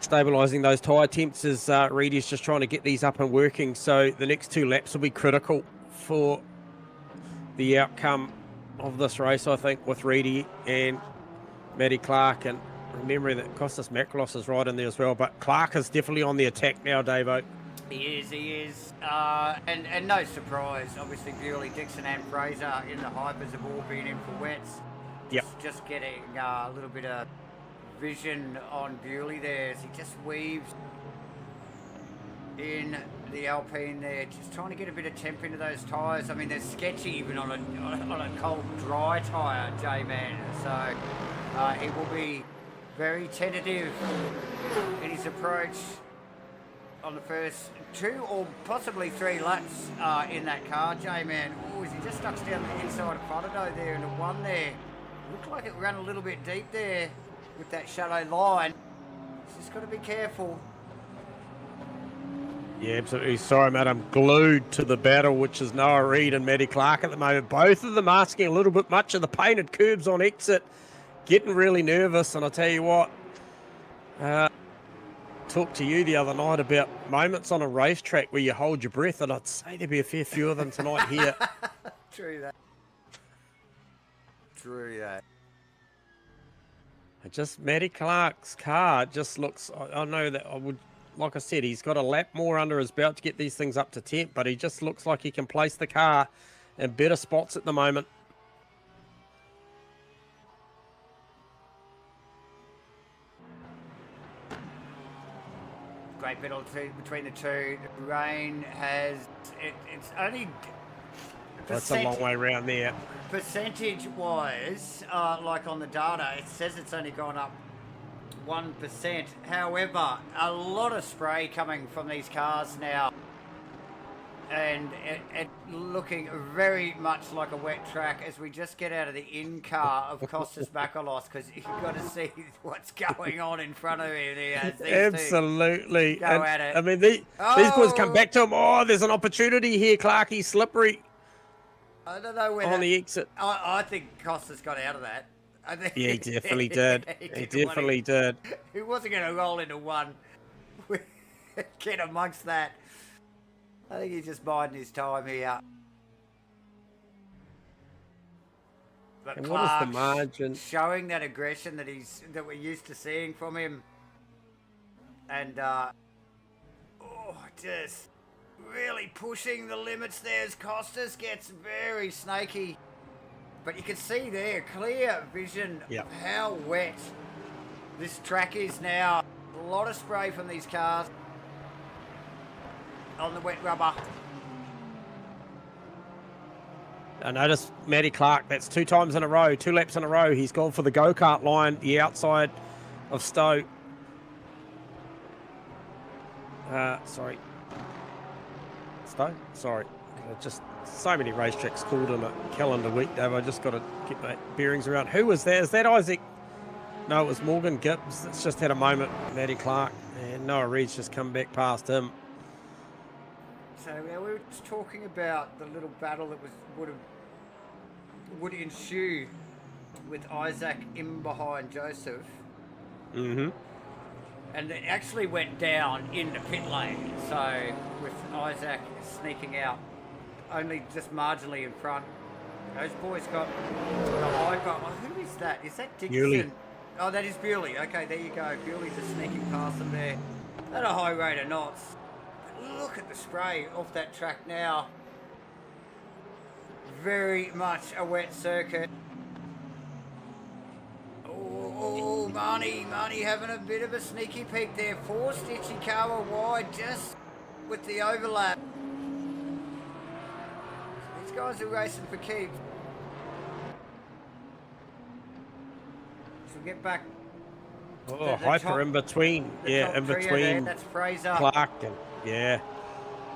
stabilising those tyre temps as Reid is just trying to get these up and working. So the next 2 laps will be critical for the outcome of this race, I think, with Reedy and Matty Clark, and remembering that Costas Makrolos is right in there as well, but Clark is definitely on the attack now, Davo. He is. And no surprise, obviously, Bewley, Dixon and Fraser in the hypers have all been in for wets. Yep. Just getting a little bit of vision on Bewley there as he just weaves in the Alpine there, just trying to get a bit of temp into those tyres. I mean, they're sketchy even on a cold, dry tyre, J-Man. So he will be very tentative in his approach on the first 2 or possibly 3 laps in that car, J-Man. Oh, as he just ducks down the inside of Fudado there into 1 there. Looked like it ran a little bit deep there with that shallow line. Just got to be careful. Yeah, absolutely. Sorry, mate. I'm glued to the battle, which is Noah Reid and Matty Clark at the moment. Both of them asking a little bit much of the painted curbs on exit. Getting really nervous. And I'll tell you what, talked to you the other night about moments on a racetrack where you hold your breath, and I'd say there'd be a fair few of them tonight here. True that. True that. Just Matty Clark's car just looks, I know that I would, like I said, he's got a lap more under his belt to get these things up to temp, but he just looks like he can place the car in better spots at the moment. Great battle between the two. The rain has, it's only... That's a long way around there. Percentage-wise, like on the data, it says it's only gone up 1%. However, a lot of spray coming from these cars now. And it looking very much like a wet track as we just get out of the in-car of Costas Makrolos, because you've got to see what's going on in front of him there. Absolutely. Go at it. I mean, these boys come back to him. Oh, there's an opportunity here, Clarkie. Slippery. I don't know where on the exit. I think Costas got out of that. I think yeah, he definitely did. He definitely did. He wasn't going to roll into 1. Get amongst that. I think he's just biding his time here. But and Clark, what is the margin? Showing that aggression that we're used to seeing from him, and just really pushing the limits there as Costas gets very snaky. But you can see there clear vision of how wet this track is now. A lot of spray from these cars on the wet rubber. I noticed Matty Clark, that's 2 times in a row, 2 laps in a row. He's gone for the go-kart line, the outside of Stowe. Silverstone. Sorry, just so many racetracks called in a calendar week, Dave. I just got to get my bearings around. Who was that? Is that Isaac? No, it was Morgan Gibbs. It's just had a moment. Matty Clark and Noah Reed's just come back past him. So we were just talking about the little battle that would ensue with Isaac in behind Joseph. Mm-hmm. And it actually went down in the pit lane. So with Isaac sneaking out only just marginally in front. Those boys got who is that? Is that Dixon? Bewley. Oh, that is Bewley. Okay, there you go. Bewley just sneaking past them there at a high rate of knots. But look at the spray off that track now. Very much a wet circuit. Oh, Marnie having a bit of a sneaky peek there. Forced Ichikawa wide just with the overlap. These guys are racing for keeps. So we'll get back. Oh, hyper in between. Yeah, in between. That's Fraser. Clark and yeah.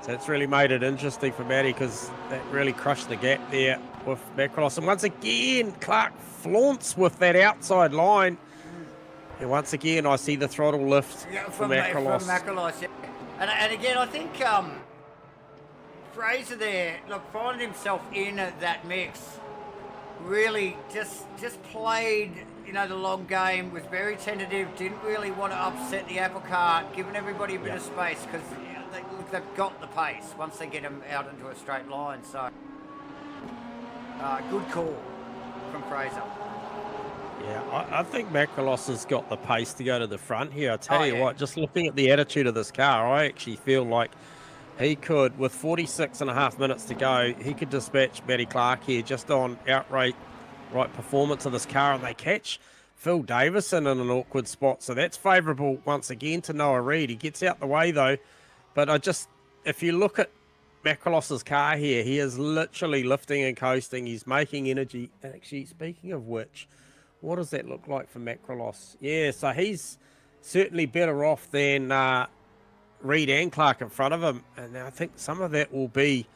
So it's really made it interesting for Matty because that really crushed the gap there with Macross. And once again, Clark flaunts with that outside line. And once again, I see the throttle lift from Macross. From Macross, yeah. And again, I think Fraser there, look, finding himself in that mix, really just played, you know, the long game, was very tentative, didn't really want to upset the apple cart, giving everybody a bit of space because they've got the pace once they get them out into a straight line. So, good call from Fraser. Yeah, I think Macross has got the pace to go to the front here. I tell you what, just looking at the attitude of this car, I actually feel like he could, with 46.5 minutes to go, he could dispatch Matty Clark here just on outright performance of this car, and they catch Phil Davison in an awkward spot. So that's favourable once again to Noah Reed. He gets out the way though. But if you look at Macross's car here, he is literally lifting and coasting. He's making energy. And actually, speaking of which, what does that look like for Macross? Yeah, so he's certainly better off than Reed and Clark in front of him. And I think some of that will be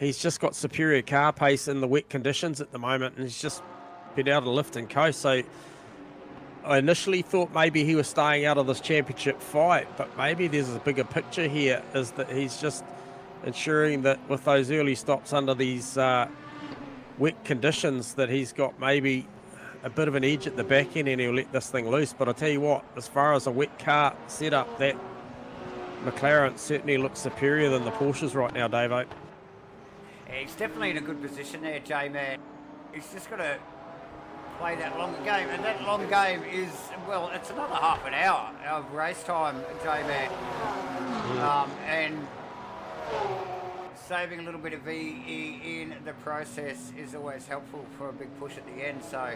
he's just got superior car pace in the wet conditions at the moment, and he's just been able to lift and coast. So I initially thought maybe he was staying out of this championship fight, but maybe there's a bigger picture here, is that he's just ensuring that with those early stops under these wet conditions that he's got maybe a bit of an edge at the back end and he'll let this thing loose. But I tell you what, as far as a wet car setup, that McLaren certainly looks superior than the Porsches right now, Davo. Yeah, he's definitely in a good position there, J-Man. He's just got to play that longer game, and that long game is, well, it's another half an hour of race time, J-Man. And saving a little bit of VE in the process is always helpful for a big push at the end. So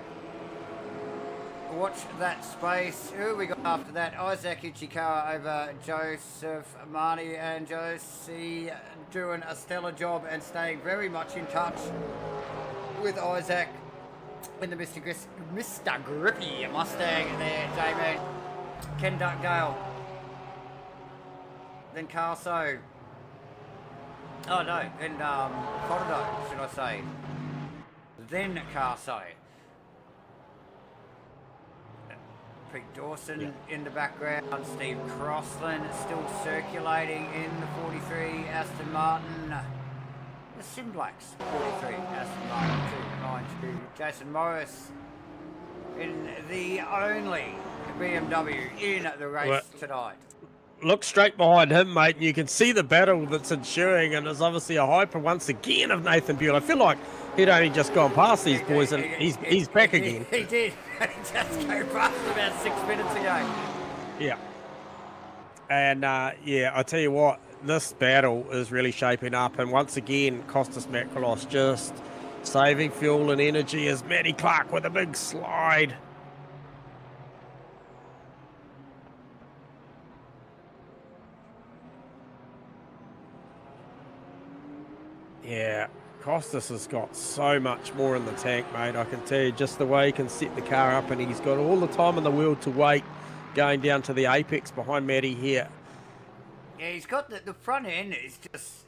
watch that space. Who we got after that? Isaac Ichikawa over Joseph Marnie, and Josie doing a stellar job and staying very much in touch with Isaac in the Mr. Grippy Mustang there, J-Man. Ken Duckdale. Then Carso. Oh no, then Cordo, should I say. Then Carso. Pete Dawson in the background. Steve Crossland still circulating in the 43 Aston Martin. The Simblacks 43 Aston Martin 292. Jason Morris in the only BMW in the race tonight. Look straight behind him, mate, and you can see the battle that's ensuing, and there's obviously a hyper once again of Nathan Buell. I feel like he'd only just gone past these boys, and he's back again. He did. He just came past about 6 minutes ago. Yeah. And, yeah, I tell you what, this battle is really shaping up, and once again, Costas Macross just saving fuel and energy as Matty Clark with a big slide. Yeah, Costas has got so much more in the tank, mate. I can tell you, just the way he can set the car up, and he's got all the time in the world to wait going down to the apex behind Matty here. Yeah, he's got the front end is just,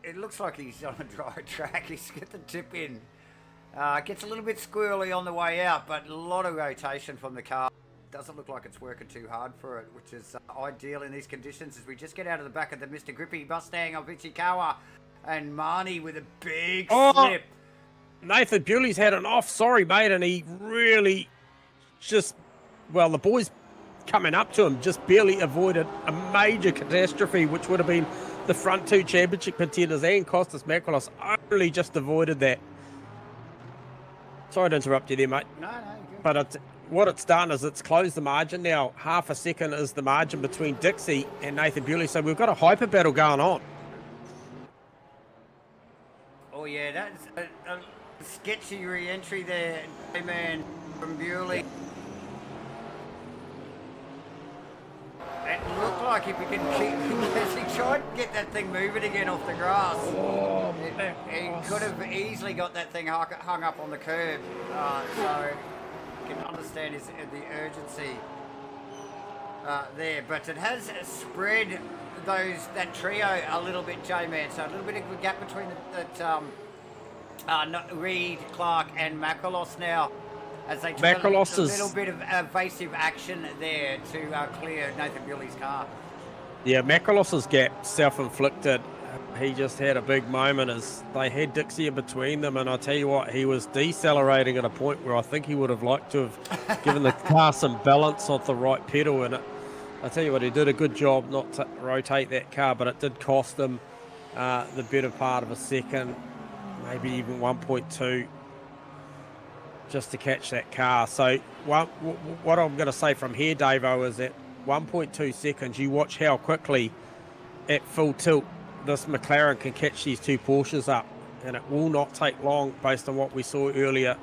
it looks like he's on a dry track. He's got the tip in. Gets a little bit squirrely on the way out, but a lot of rotation from the car. Doesn't look like it's working too hard for it, which is ideal in these conditions as we just get out of the back of the Mr. Grippy Mustang of Ichikawa. And Marnie with a big slip. Nathan Bewley's had an off, sorry, mate, and he really just, well, the boys coming up to him just barely avoided a major catastrophe, which would have been the front two championship contenders and Costas Makalos only just avoided that. Sorry to interrupt you there, mate. No, good. But what it's done is it's closed the margin now. Half a second is the margin between Dixie and Nathan Bewley, so we've got a hyper battle going on. Oh yeah, that's a sketchy re-entry there, man, from Bewley. It looked like if he could keep, he tried to get that thing moving again off the grass. Oh, he could have easily got that thing hung up on the curb. So you can understand the urgency there, but it has spread that trio a little bit, J-Man. So a little bit of a gap between Reed, Clark, and Makalos now, as they took a little bit of evasive action there to clear Nathan Bewley's car. Yeah, Makalos's gap self-inflicted. He just had a big moment as they had Dixie in between them, and I tell you what, he was decelerating at a point where I think he would have liked to have given the car some balance on the right pedal, and I tell you what, he did a good job not to rotate that car, but it did cost him the better part of a second, maybe even 1.2, just to catch that car. So what I'm going to say from here, Davo, is that 1.2 seconds, you watch how quickly at full tilt this McLaren can catch these two Porsches up, and it will not take long based on what we saw earlier.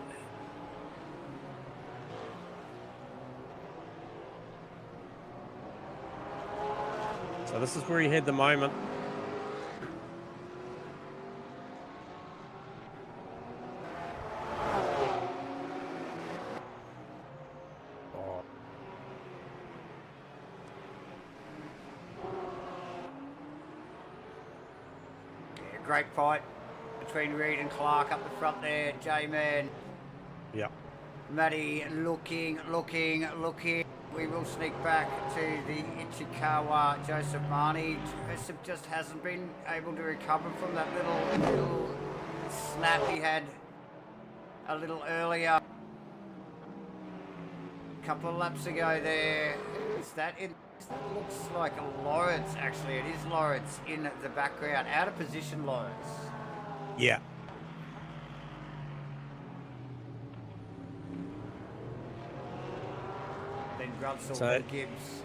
So this is where he had the moment. Great fight between Reed and Clark up the front there, J-Man. Yeah. Matty looking. We will sneak back to the Ichikawa. Joseph Marnie. Joseph just hasn't been able to recover from that little snap he had a little earlier. A couple of laps ago there. Who's that? That looks like a Lawrence, actually. It is Lawrence in the background. Out of position, Lawrence. Yeah. Then Grunsel and Gibbs.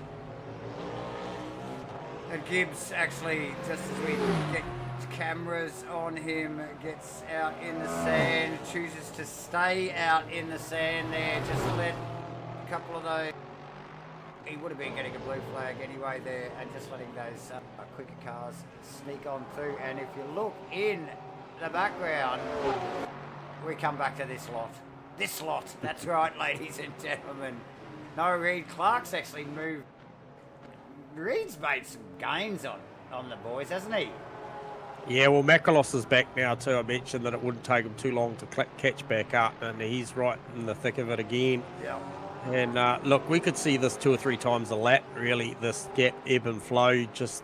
And Gibbs, actually, just as we get cameras on him, gets out in the sand, chooses to stay out in the sand there. Just let a couple of those... He would have been getting a blue flag anyway there, and just letting those quicker cars sneak on through. And if you look in the background, we come back to this lot. This lot, that's right, ladies and gentlemen. No, Reed Clark's actually moved. Reed's made some gains on the boys, hasn't he? Yeah, well, Makalos is back now too. I mentioned that it wouldn't take him too long to catch back up, and he's right in the thick of it again. Yeah. And look, we could see this 2 or 3 times a lap, really, this gap ebb and flow, just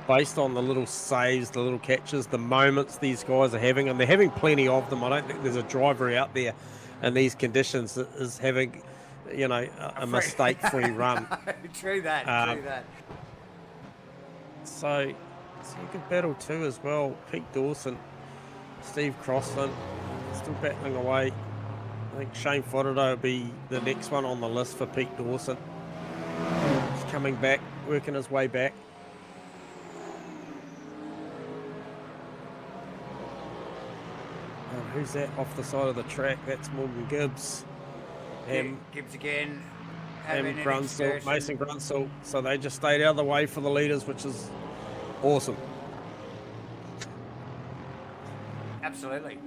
based on the little saves, the little catches, the moments these guys are having, and they're having plenty of them. I don't think there's a driver out there in these conditions that is having, you know, a mistake-free run. True that. So you could battle too as well. Pete Dawson, Steve Crossland, still battling away. I think Shane Fodderdo will be the next one on the list for Pete Dawson. He's coming back, working his way back. And who's that off the side of the track? That's Morgan Gibbs. Gibbs again. And Grunsel, Mason Grunsel. So they just stayed out of the way for the leaders, which is awesome. Absolutely.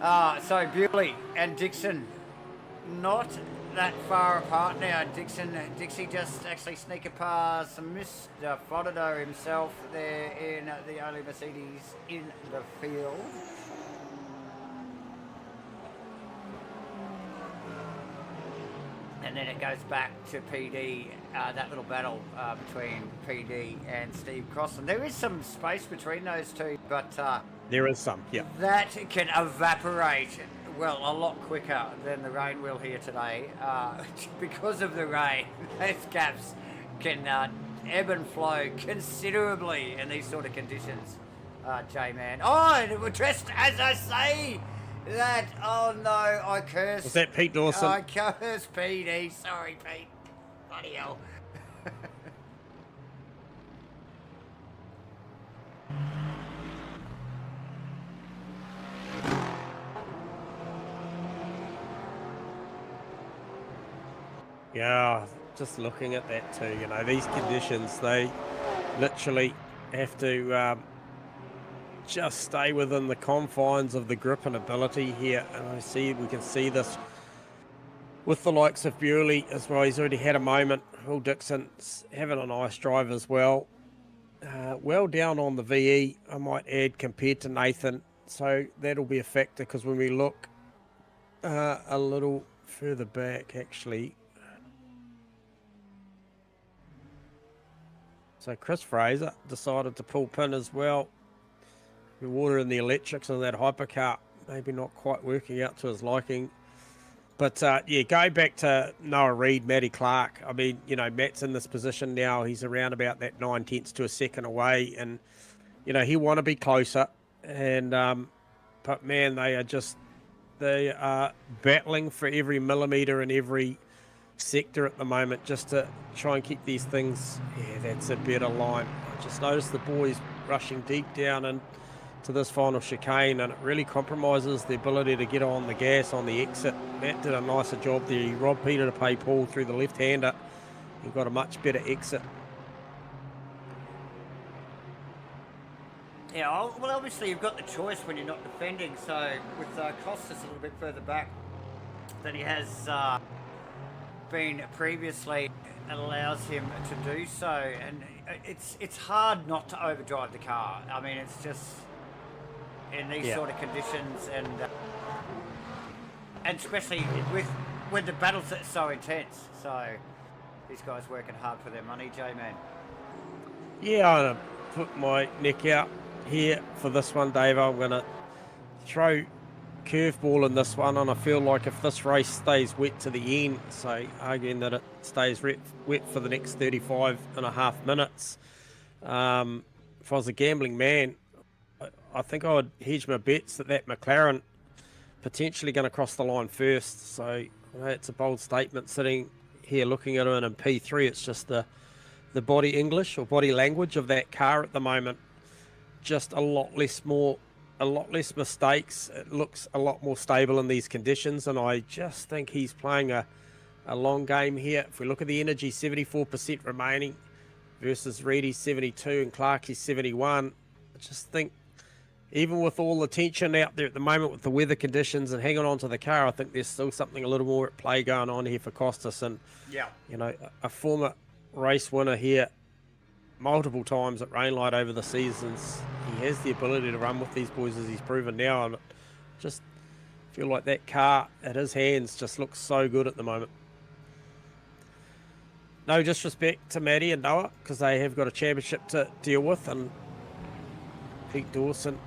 So Bewley and Dixon not that far apart now. Dixie just actually sneaking past Mr. Fodado himself there in the only Mercedes in the field. And then it goes back to PD, that little battle between PD and Steve Crossland. There is some space between those two, but there is some, yeah. That can evaporate, well, a lot quicker than the rain will here today. Because of the rain, those gaps can ebb and flow considerably in these sort of conditions, J-Man. Oh, and we're dressed as I say. That, oh no, I curse. Was that Pete Dawson? I curse PD. Sorry, Pete. Bloody hell. Yeah, just looking at that too, you know, these conditions, they literally have to just stay within the confines of the grip and ability here. And we can see this with the likes of Bewley as well. He's already had a moment. Will Dixon's having a nice drive as well. Well down on the VE, I might add, compared to Nathan. So that'll be a factor, because when we look a little further back, actually. So Chris Fraser decided to pull pin as well. The water and the electrics of that hypercar maybe not quite working out to his liking. But yeah, go back to Noah Reid, Matty Clark. I mean, you know, Matt's in this position now. He's around about that 9/10 to a second away, and you know he want to be closer. And but man, they are battling for every millimetre in every sector at the moment, just to try and keep these things. Yeah, that's a better line. I just noticed the boys rushing deep down and to this final chicane, and it really compromises the ability to get on the gas on the exit. Matt did a nicer job there. He robbed Peter to pay Paul through the left-hander. He got a much better exit. Yeah, well, obviously you've got the choice when you're not defending. So with Costas a little bit further back than he has been previously, it allows him to do so. And it's hard not to overdrive the car. I mean, it's just in these sort of conditions, and especially when the battles are so intense. So these guys working hard for their money, J-Man. Yeah, I'm going to put my neck out here for this one, Dave. I'm going to throw curveball in this one, and I feel like if this race stays wet to the end, so arguing that it stays wet for the next 35 and a half minutes, if I was a gambling man, I think I would hedge my bets that McLaren potentially going to cross the line first. So you know, it's a bold statement sitting here looking at it in P3. It's just the body English or body language of that car at the moment. Just a lot less mistakes. It looks a lot more stable in these conditions, and I just think he's playing a long game here. If we look at the energy, 74% remaining versus Reedy's 72 and Clarkie's 71. I just think even with all the tension out there at the moment with the weather conditions and hanging on to the car, I think there's still something a little more at play going on here for Costas. And, you know, a former race winner here multiple times at Rainlight over the seasons. He has the ability to run with these boys, as he's proven now. And just feel like that car at his hands just looks so good at the moment. No disrespect to Matty and Noah, because they have got a championship to deal with. And Pete Dawson,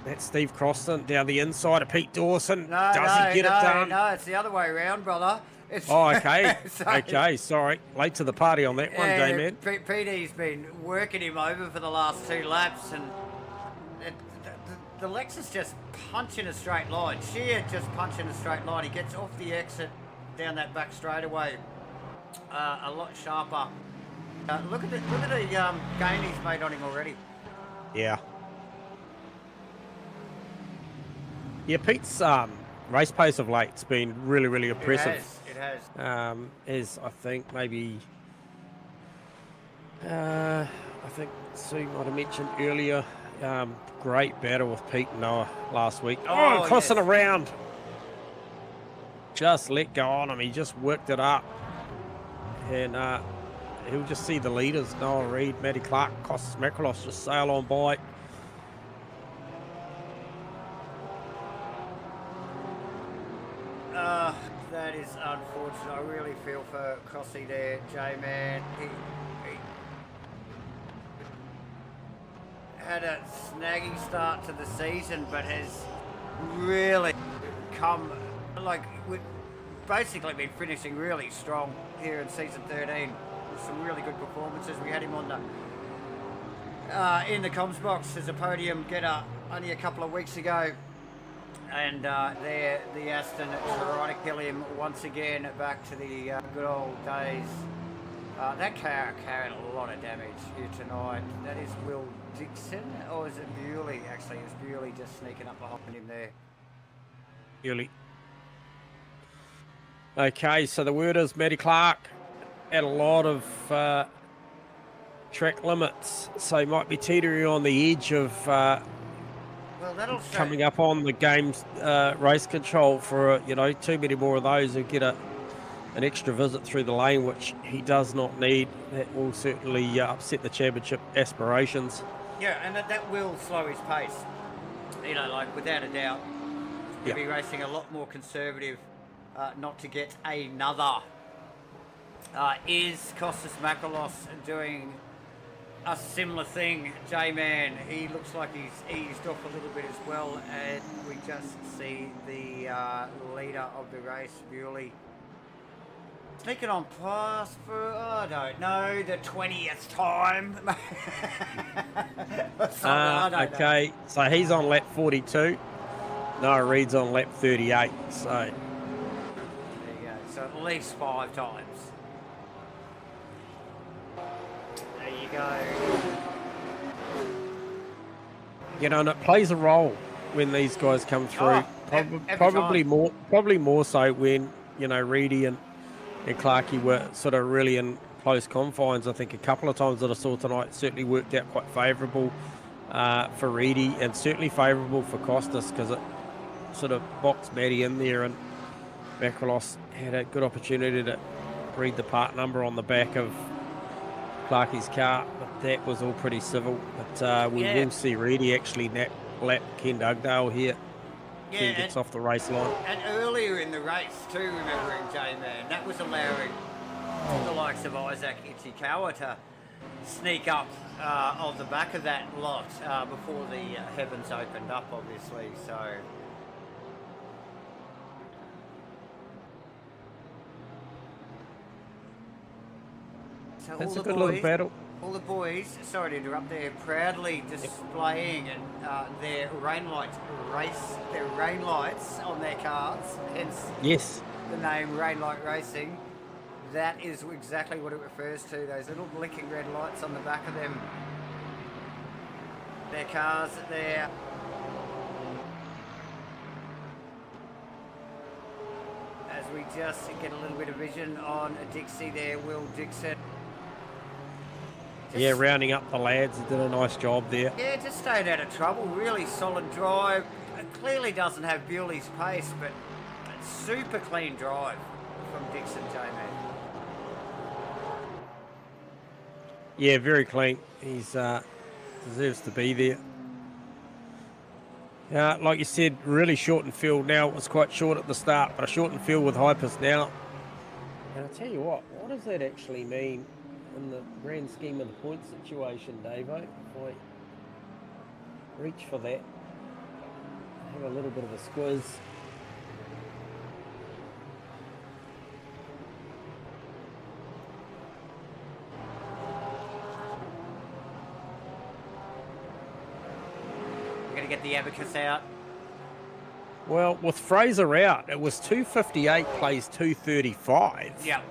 that's Steve Crossland down the inside of Pete Dawson. Does he get it done? No, it's the other way around, brother. Oh, okay. Okay, sorry. Late to the party on that one, J-Man. PD's been working him over for the last 2 laps, and the Lexus just punching a straight line. Sheer just punching a straight line. He gets off the exit down that back straightaway a lot sharper. Look at the gain he's made on him already. Yeah. Yeah, Pete's race pace of late's been really, really impressive. It has. As I think maybe, I think Sue might have mentioned earlier, great battle with Pete and Noah last week. Crossing around. just let go on him. He just worked it up. And he'll just see the leaders, Noah Reid, Matty Clark, Costas Makrolos just sail on by. That is unfortunate. I really feel for Crossy there, J-Man. He had a snaggy start to the season, but has really come, like, we've basically been finishing really strong here in season 13 with some really good performances. We had him on the in the comms box as a podium getter only a couple of weeks ago. And there, the Aston trying to kill him once again, back to the good old days. That car carried a lot of damage here tonight. That is Will Dixon, or is it Bewley? Actually, it was Bewley just sneaking up behind him there. Bewley. Okay, so the word is Matty Clark at a lot of track limits, so he might be teetering on the edge of well, that'll coming up on the game's race control for, you know, too many more of those who get an extra visit through the lane, which he does not need. That will certainly upset the championship aspirations. Yeah, and that will slow his pace. You know, like, without a doubt, he'll be racing a lot more conservative, not to get another. Is Costas Makrolos doing a similar thing? J-Man, he looks like he's eased off a little bit as well, and we just see the leader of the race, Bewley, sneaking on past for, I don't know, the 20th time. I don't okay, know. so he's on lap 42. Noah Reid's on lap 38, so... There you go, so at least 5 times. There you go. You know, and it plays a role when these guys come through. Probably more so when, you know, Reedy and Clarkey were sort of really in close confines. I think a couple of times that I saw tonight certainly worked out quite favourable for Reedy, and certainly favourable for Costas, because it sort of boxed Matty in there, and Makrolos had a good opportunity to read the part number on the back of Clarkey's car, but that was all pretty civil. But we will see Reedy actually lap Ken Dugdale here. Yeah, Ken gets off the race line. And earlier in the race too, remembering J-Man, that was allowing the likes of Isaac Ichikawa to sneak up on the back of that lot before the heavens opened up, obviously. So That's a good little battle. All the boys, sorry to interrupt, they're proudly displaying and their rain lights on their cars, hence the name Rain Light Racing. That is exactly what it refers to, those little blinking red lights on the back of them. Their cars there. As we just get a little bit of vision on Dixie there, Will Dixon. Yeah, rounding up the lads. He did a nice job there. Yeah, just stayed out of trouble. Really solid drive. It clearly doesn't have Bewley's pace, but a super clean drive from Dixon, J-Man. Yeah, very clean. He's deserves to be there. Like you said, really shortened field now. It was quite short at the start, but a shortened field with hypers now. And I'll tell you what does that actually mean in the grand scheme of the point situation, Davo? If I reach for that, have a little bit of a squiz. We're going to get the abacus out. Well, with Fraser out, it was 2:58 plays 2:35. Yeah.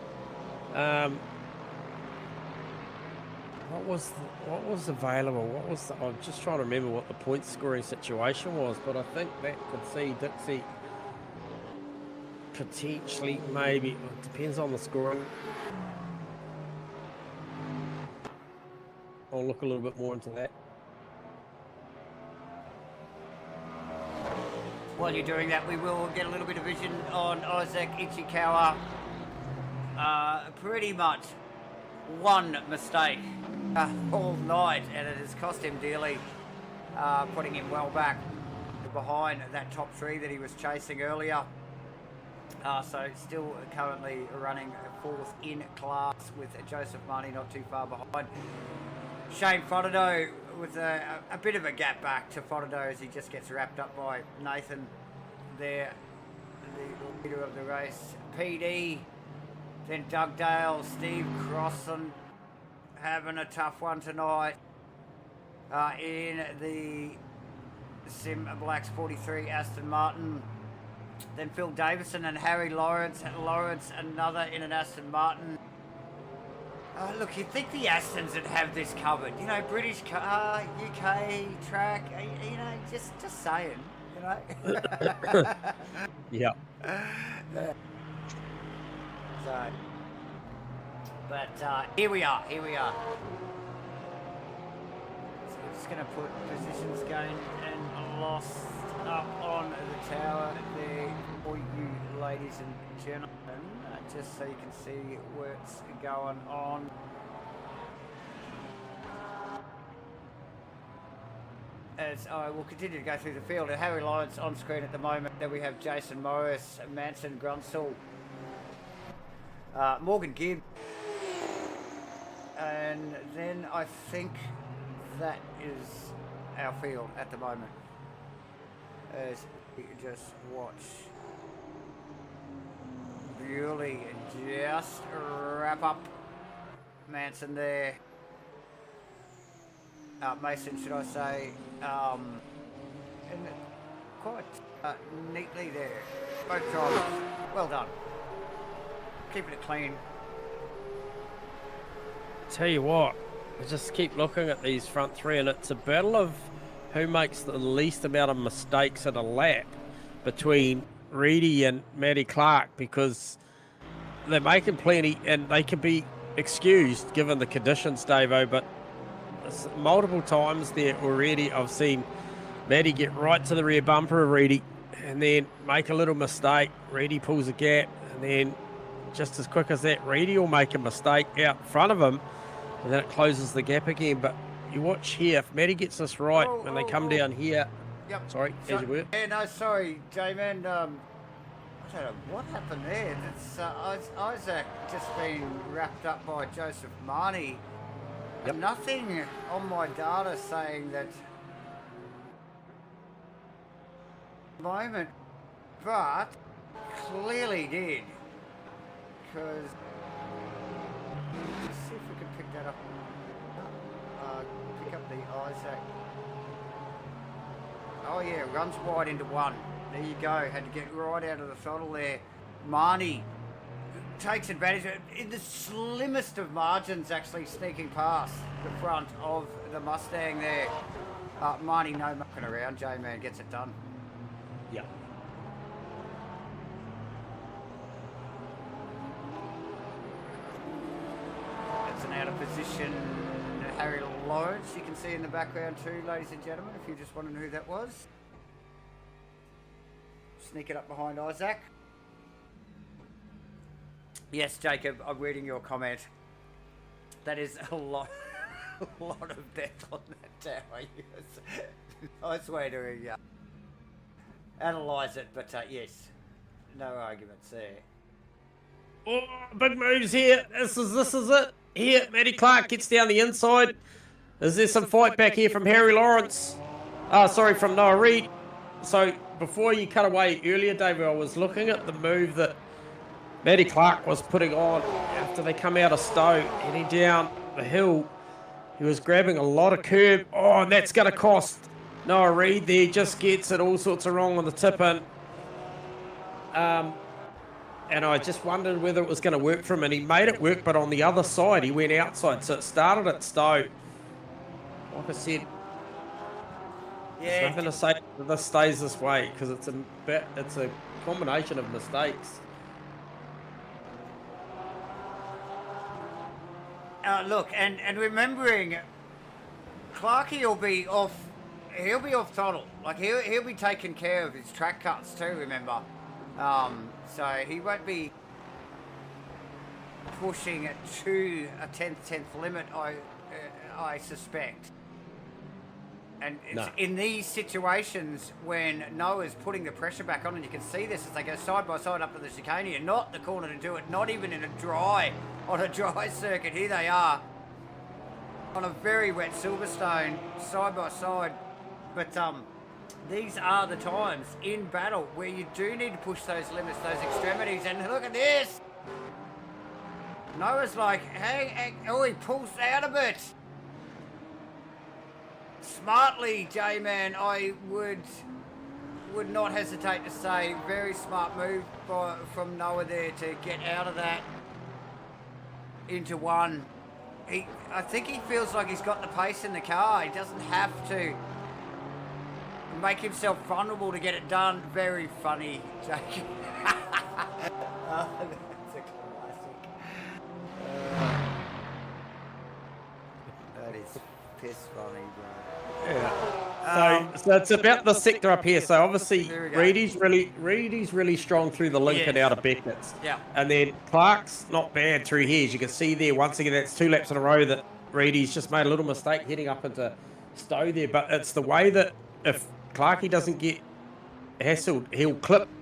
What was available? I'm just trying to remember what the point scoring situation was, but I think that could see Dixie potentially, maybe, it depends on the scoring. I'll look a little bit more into that. While you're doing that, we will get a little bit of vision on Isaac Ichikawa. Pretty much one mistake all night, and it has cost him dearly, putting him well back behind that top three that he was chasing earlier. So still currently running fourth in class with Joseph Marnie not too far behind. Shane Frodido with a bit of a gap back to Frodido as he just gets wrapped up by Nathan there, the leader of the race. PD, then Doug Dale, Steve Crossan having a tough one tonight in the Sim Blacks 43 Aston Martin. Then Phil Davison and Harry Lawrence. Lawrence another in an Aston Martin. Look, you'd think the Astons would have this covered. You know, British car, UK track, you know, just saying, you know. Yeah. So, but here we are. So we're just going to put positions gained and lost up on the tower there for you, ladies and gentlemen, just so you can see what's going on. As I will continue to go through the field, Harry Lawrence on screen at the moment. Then we have Jason Morris, Manson Grunsell, Morgan Gibb, and then I think that is our field at the moment. As we just watch Bewley just wrap up Manson there. Mason, should I say, and quite neatly there. Both drivers, well done. Keeping it clean. Tell you what, I just keep looking at these front three, and it's a battle of who makes the least amount of mistakes at a lap between Reedy and Matty Clark, because they're making plenty and they can be excused given the conditions, Davo, but multiple times there already I've seen Matty get right to the rear bumper of Reedy and then make a little mistake. Reedy pulls a gap, and then just as quick as that, Reedy will make a mistake out in front of him, and then it closes the gap again. But you watch here, if Matty gets this right, when they come down here. Yep. Sorry, as you were. Yeah, no, sorry, J-Man. I don't know what happened there. It's Isaac just been wrapped up by Joseph Marnie. Yep. Nothing on my data saying that moment, but clearly did. Because let's see if we can pick that up. Pick up the Isaac. Oh yeah, runs wide into one. There you go. Had to get right out of the throttle there. Marnie takes advantage of it in the slimmest of margins, actually sneaking past the front of the Mustang there. Marnie, no mucking around. J-Man gets it done. Yeah. That's an out of position Harry Lawrence, you can see in the background too, ladies and gentlemen, if you're just wondering who that was. Sneak it up behind Isaac. Yes, Jacob, I'm reading your comment. That is a lot of depth on that tower. Yes. Nice way to analyse it, but yes, no arguments there. Oh, big moves here. This is it. Here, Matty Clark gets down the inside. Is there some fight back here from Harry Lawrence? Sorry, from Noah Reid. So before you cut away earlier, David, I was looking at the move that Matty Clark was putting on after they come out of Stowe, heading down the hill. He was grabbing a lot of curb. Oh, and that's going to cost Noah Reid there. Just gets it all sorts of wrong on the tip-in. And I just wondered whether it was going to work for him, and he made it work, but on the other side, he went outside. So it started at Stowe. Like I said, there's nothing to say that this stays this way, because it's a combination of mistakes. Look, and remembering, Clarkie will be off he'll be off throttle. Like he'll be taking care of his track cuts too. Remember, so he won't be pushing it to a tenth limit. I suspect. And it's in these situations when Noah's putting the pressure back on, and you can see this as they go side by side up to the chicane here, not the corner to do it, not even on a dry circuit. Here they are on a very wet Silverstone, side by side. But these are the times in battle where you do need to push those limits, those extremities. And look at this. Noah's like, hey, oh, he pulls out a bit. Smartly, J-Man, I would not hesitate to say very smart move from Noah there to get out of that into one. I think he feels like he's got the pace in the car. He doesn't have to make himself vulnerable to get it done. Very funny, Jake. That's a classic. That is piss funny, bro. Yeah. So it's about the sector up here. So obviously Reedy's really strong through the link and out of Beckett's. Yeah. And then Clark's not bad through here. As you can see there, once again, that's 2 laps in a row that Reedy's just made a little mistake heading up into Stowe there. But it's the way that if Clarkie doesn't get hassled,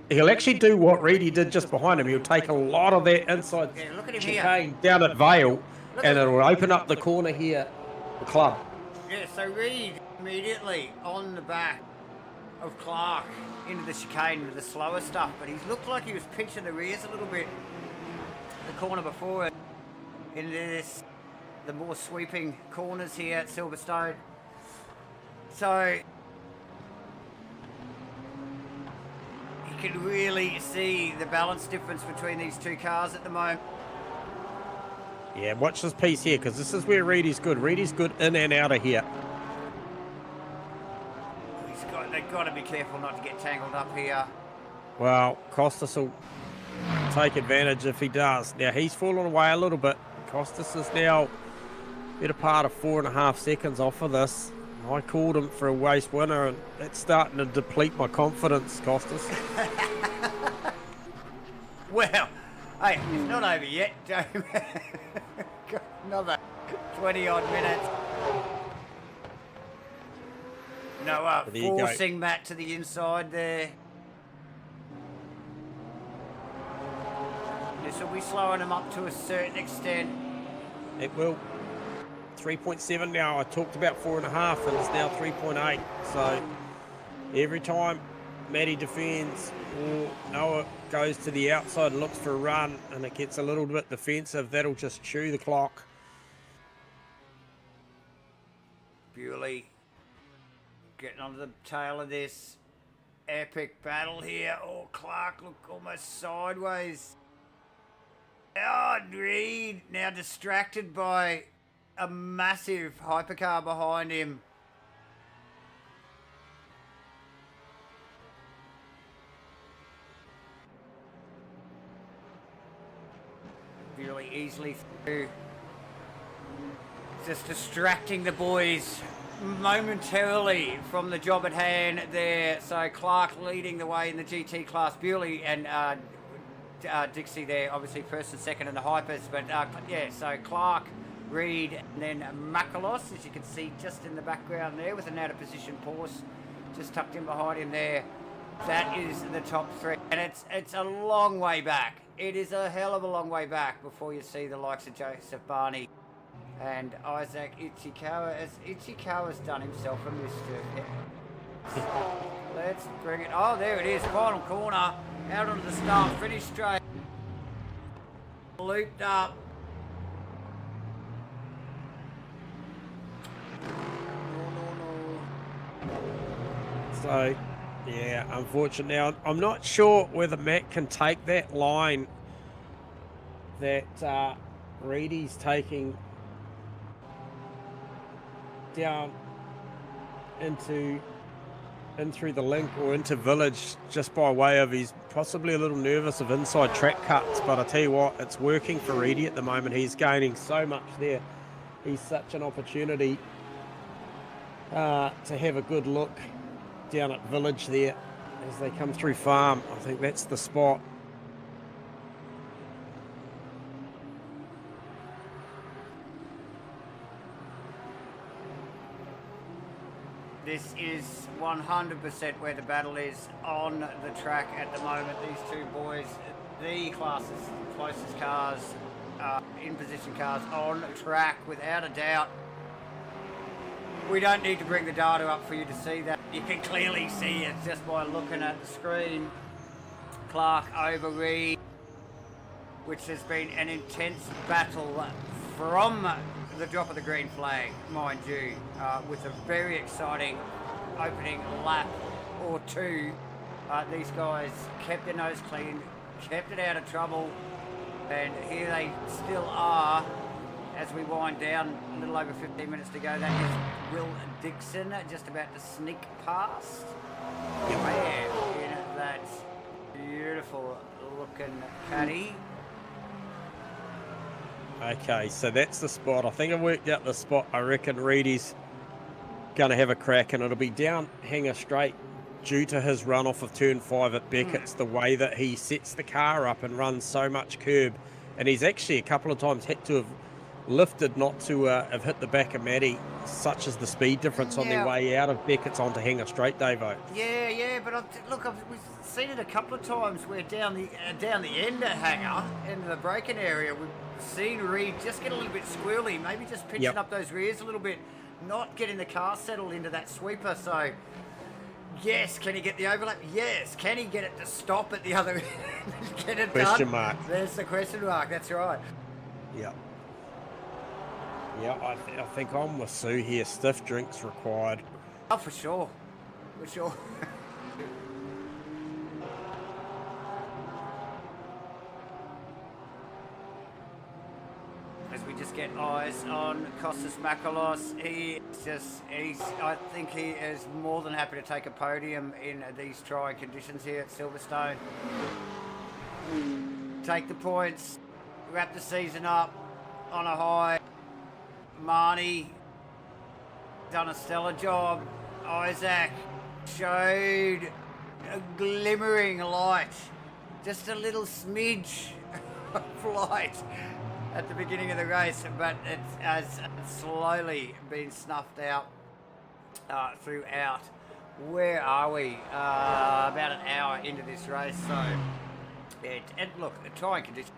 he'll actually do what Reedy did just behind him. He'll take a lot of that inside chicane down at Vale, and it'll open up the corner here, the club. Yeah, so Reed immediately on the back of Clark into the chicane with the slower stuff, but he looked like he was pinching the rears a little bit. The corner before it, into the more sweeping corners here at Silverstone. So you can really see the balance difference between these two cars at the moment. Yeah, watch this piece here, because this is where Reedy's good. Reedy's good in and out of here. They've got to be careful not to get tangled up here. Well, Costas will take advantage if he does. Now, he's fallen away a little bit. Costas is now better part of 4.5 seconds off of this. I called him for a race winner, and it's starting to deplete my confidence, Costas. Well, hey, it's not over yet, Jamie. Got another 20-odd minutes. Noah forcing Matt to the inside there. This will be slowing him up to a certain extent. It will. 3.7 now. I talked about 4.5, and it's now 3.8. So every time Matty defends or Noah goes to the outside and looks for a run and it gets a little bit defensive, that'll just chew the clock. Bewley getting onto the tail of this epic battle here. Oh, Clark look almost sideways. Oh, Reed now distracted by a massive hypercar behind him. Really easily through. Just distracting the boys momentarily from the job at hand there. So Clark leading the way in the GT class. Bewley and Dixie there, obviously first and second in the hypers. But yeah, so Clark, Reed, and then Makalos, as you can see just in the background there with an out of position Porsche just tucked in behind him there. That is the top three, and it's a long way back. It is a hell of a long way back before you see the likes of Joseph Barney and Isaac Ichikawa, as Ichikawa's done himself a mischief. Let's bring it. Oh, there it is. Final corner. Out onto the start. Finish straight. Looped up. So, yeah, unfortunate. Now, I'm not sure whether Matt can take that line that Reedy's taking down in through the link or into Village just by way of he's possibly a little nervous of inside track cuts, but I tell you what, it's working for Reedy at the moment. He's gaining so much there. He's such an opportunity to have a good look down at Village there as they come through Farm. I think that's the spot. This is 100% where the battle is on the track at the moment. These two boys, the closest cars, in position cars on track without a doubt. We don't need to bring the data up for you to see that. You can clearly see it just by looking at the screen. Clark over Reed, which has been an intense battle from the drop of the green flag, mind you, with a very exciting opening lap or two. These guys kept their nose clean, kept it out of trouble, and here they still are as we wind down. A little over 15 minutes to go. That is Will Dixon just about to sneak past. Man, in that beautiful looking caddy. Okay, so that's the spot. I think I worked out the spot. I reckon Reedy's going to have a crack, and it'll be down Hanger Straight due to his run off of turn 5 at Beckett's, the way that he sets the car up and runs so much curb. And he's actually a couple of times had to have lifted not to have hit the back of Maddie, such as the speed difference on their way out of Beckett's onto Hanger Straight, Davo. Yeah, but we've seen it a couple of times where down the end of Hanger, into the braking area, we've seen Reed just get a little bit squirrely, maybe just pitching up those rears a little bit, not getting the car settled into that sweeper. So, yes, can he get the overlap? Yes. Can he get it to stop at the other end? Get it question done? Mark. There's the question mark, that's right. Yeah. Yeah, I think I'm with Sue here. Stiff drinks required. Oh, for sure. For sure. As we just get eyes on Kostas Makalos, I think he is more than happy to take a podium in these trying conditions here at Silverstone. Take the points, wrap the season up on a high. Marnie done a stellar job. Isaac showed a glimmering light, just a little smidge of light at the beginning of the race, but it has slowly been snuffed out throughout. Where are we? About an hour into this race, so and look, the trying conditions,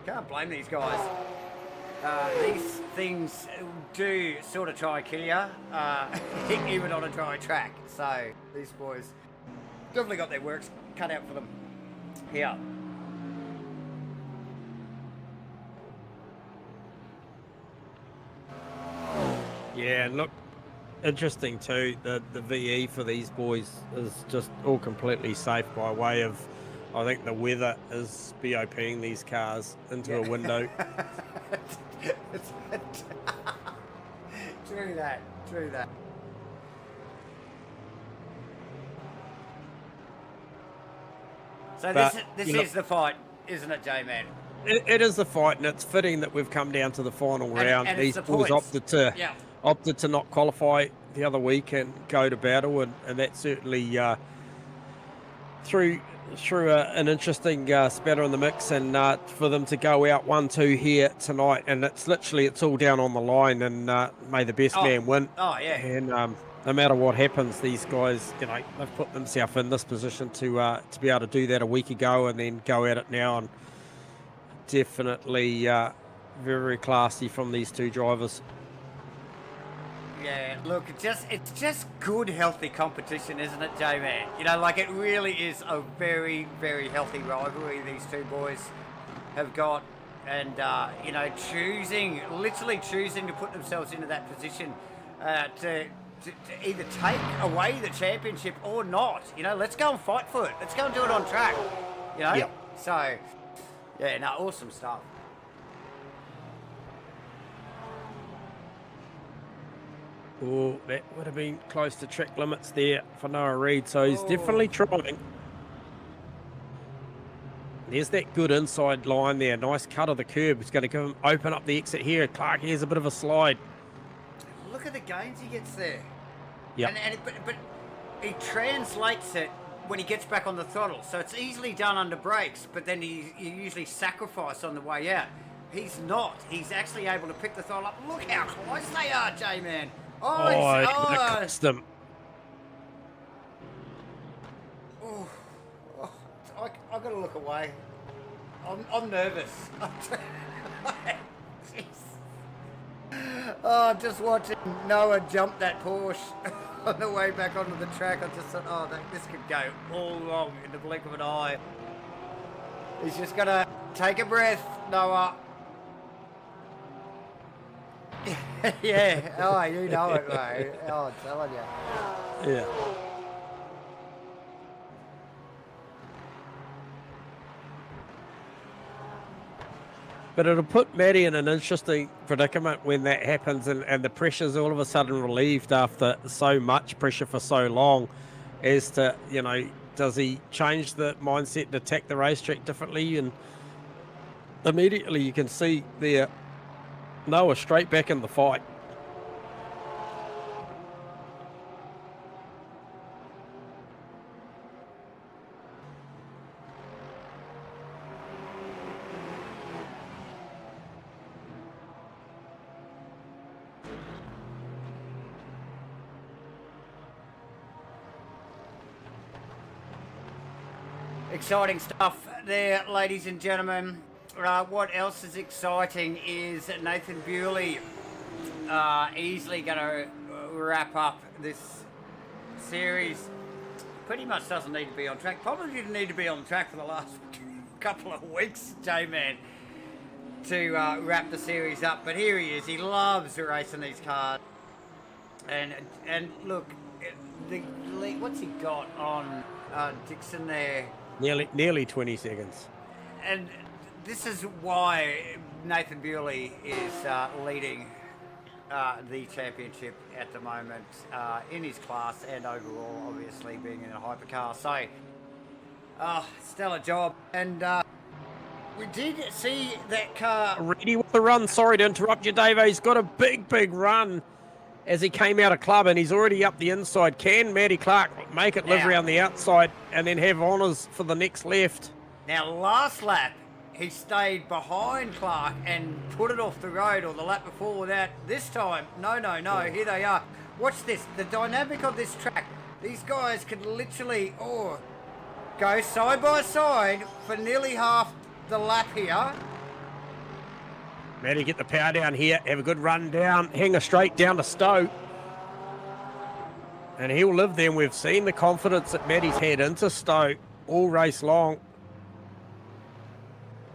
can't blame these guys. These things do sort of try and kill you, even on a dry track. So these boys definitely got their works cut out for them here. Yeah, and look, interesting too, the VE for these boys is just all completely safe by way of, I think the weather is BOPing these cars into a window. True that. So this is the fight, isn't it, J-Man? It is the fight, and it's fitting that we've come down to the final round. And these boys opted to not qualify the other week and go to battle, and that certainly threw an interesting spatter in the mix, and for them to go out 1-2 here tonight, and it's all down on the line, and may the best man win. Oh yeah. And no matter what happens, these guys, they've put themselves in this position to be able to do that a week ago, and then go at it now, and definitely very, very classy from these two drivers. Yeah, look, it's just good, healthy competition, isn't it, J-Man? It really is a very, very healthy rivalry these two boys have got, and literally choosing to put themselves into that position to either take away the championship or not. Let's go and fight for it. Let's go and do it on track. Yep. So, yeah, no, awesome stuff. Oh, that would have been close to track limits there for Noah Reid, so he's definitely trying. There's that good inside line there. Nice cut of the curb. It's going to open up the exit here. Clark, here's a bit of a slide. Look at the gains he gets there. Yep. But he translates it when he gets back on the throttle. So it's easily done under brakes, but then you usually sacrifice on the way out. He's not. He's actually able to pick the throttle up. Look how close they are, J-Man. Them. I've got to look away. I'm nervous. Jeez. Oh, just watching Noah jump that Porsche on the way back onto the track. I just thought, this could go all wrong in the blink of an eye. He's just going to take a breath, Noah. Yeah, you know it, mate. Oh, I'm telling you. Yeah. But it'll put Matty in an interesting predicament when that happens and the pressure's all of a sudden relieved after so much pressure for so long as to, does he change the mindset and attack the racetrack differently? And immediately you can see there, Noah straight back in the fight. Exciting stuff there, ladies and gentlemen. What else is exciting is Nathan Bewley easily going to wrap up this series. Pretty much doesn't need to be on track. Probably didn't need to be on track for the last couple of weeks, J-Man, to wrap the series up. But here he is. He loves racing these cars. And look, what's he got on Dixon there? Nearly 20 seconds. And this is why Nathan Bewley is leading the championship at the moment in his class and overall, obviously, being in a hypercar. So, stellar job. And we did see that car. Ready with the run. Sorry to interrupt you, Dave. He's got a big run as he came out of club, and he's already up the inside. Can Matty Clark make it live around the outside and then have honours for the next left? Now, last lap, he stayed behind Clark and put it off the road, or the lap before without. This time, no, here they are. Watch this, the dynamic of this track. These guys could literally, go side by side for nearly half the lap here. Matty, get the power down here, have a good run down, hang her straight down to Stowe. And he'll live there. We've seen the confidence that Matty's had into Stowe all race long.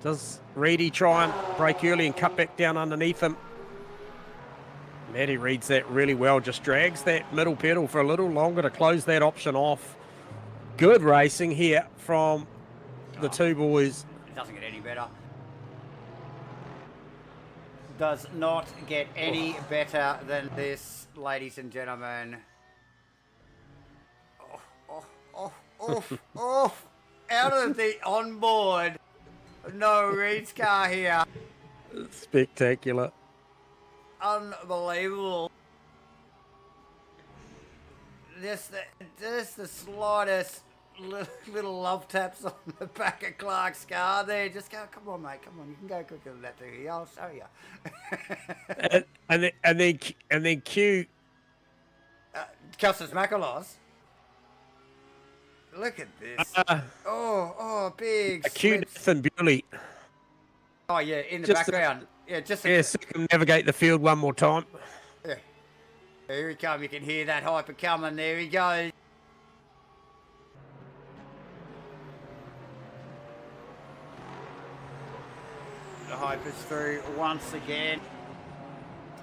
Does Reedy try and break early and cut back down underneath him? Matty reads that really well, just drags that middle pedal for a little longer to close that option off. Good racing here from the two boys. It doesn't get any better. Does not get any better than this, ladies and gentlemen. Out of the onboard. No Reed's car here. Spectacular. Unbelievable. Just the slightest little love taps on the back of Clark's car there. Just go, come on, mate, come on. You can go quicker than that, here. I'll show you. and then Q. Custis Macalós. Look at this. Big. Q Nathan Bewley. Oh yeah, in the background. Circumnavigate the field one more time. Yeah. Here he comes. You can hear that hyper coming. There he goes. The hyper's through once again.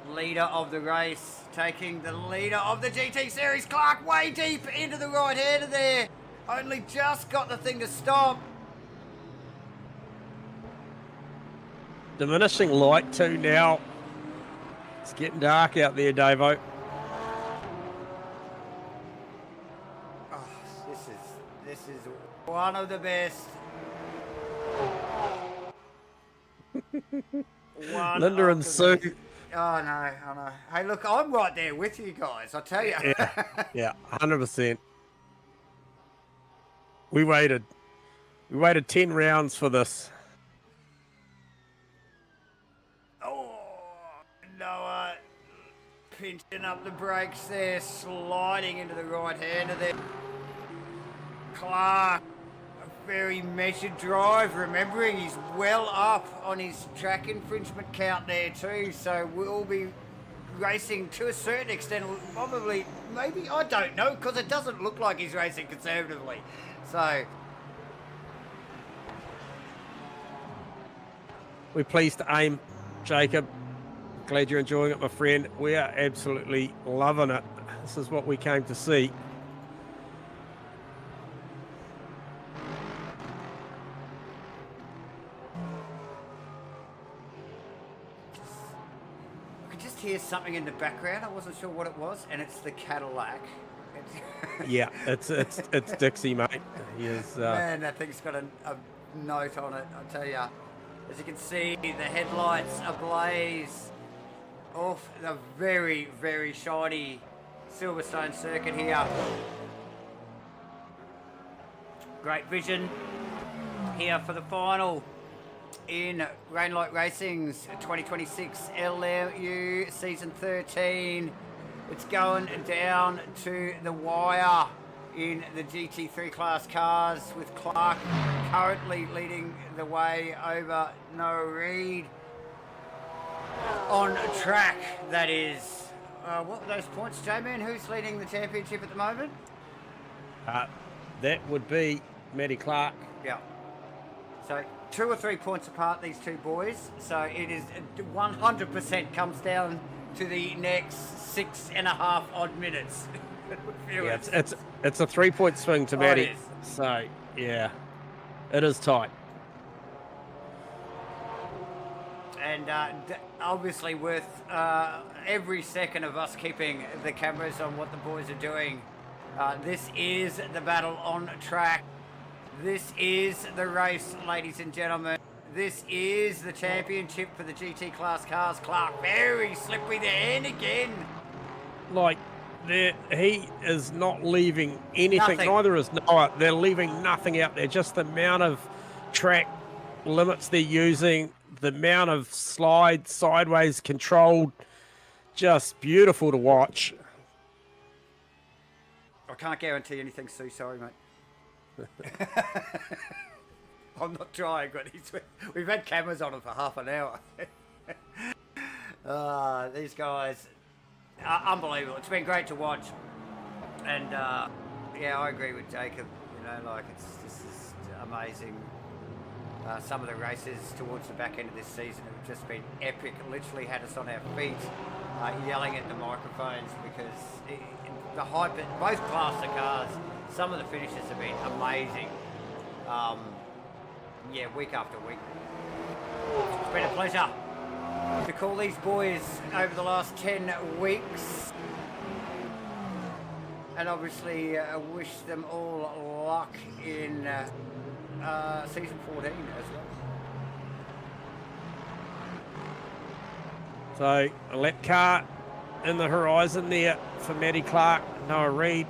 Leader of the race, taking the leader of the GT Series. Clark way deep into the right-hander there. Only just got the thing to stop. Diminishing light too now. It's getting dark out there, Davo. Oh, this is one of the best. Linda and Sue Oh, no, I know. Hey, look, I'm right there with you guys, I tell you. Yeah, 100%. We waited 10 rounds for this. Oh, Noah pinching up the brakes there, sliding into the right hander there. Clark, a very measured drive, remembering he's well up on his track infringement count there too, so we'll be racing to a certain extent, probably, maybe, I don't know, because it doesn't look like he's racing conservatively. So We're pleased to aim, Jacob. Glad you're enjoying it, my friend. We are absolutely loving it. This is what we came to see. I could just hear something in the background. I wasn't sure what it was, and it's the Cadillac. Yeah, it's Dixie, mate. He is. Man, that thing's got a note on it, I tell ya. As you can see, the headlights ablaze off the very, very shiny Silverstone circuit here. Great vision here for the final in Rainlight Racing's 2026 LMU Season 13. It's going down to the wire in the GT3 class cars, with Clark currently leading the way over Noah Reid. On track, that is. What are those points, J-Man? Who's leading the championship at the moment? That would be Matty Clark. Yeah. So 2 or 3 points apart, these two boys. So it is 100% comes down to the next 6.5 odd minutes. Yeah, it's a 3-point swing to Matty. It is. So yeah, it is tight. And obviously worth every second of us keeping the cameras on what the boys are doing. This is the battle on track. This is the race, ladies and gentlemen. This is the championship for the GT class cars. Clark very slippery there, and again. Like, he is not leaving anything. Nothing. Neither is Noah. They're leaving nothing out there. Just the amount of track limits they're using, the amount of slide sideways controlled, just beautiful to watch. I can't guarantee anything, Sue. Sorry, mate. I'm not trying, but we've had cameras on him for half an hour. These guys are unbelievable. It's been great to watch. And, yeah, I agree with Jacob. You know, like, this is amazing. Some of the races towards the back end of this season have just been epic. Literally had us on our feet, yelling at the microphones, because the hype at both class of cars, some of the finishes have been amazing. Yeah, week after week. It's been a pleasure to call these boys over the last 10 weeks. And obviously wish them all luck in season 14 as well. So a lap car in the horizon there for Matty Clark, Noah Reid.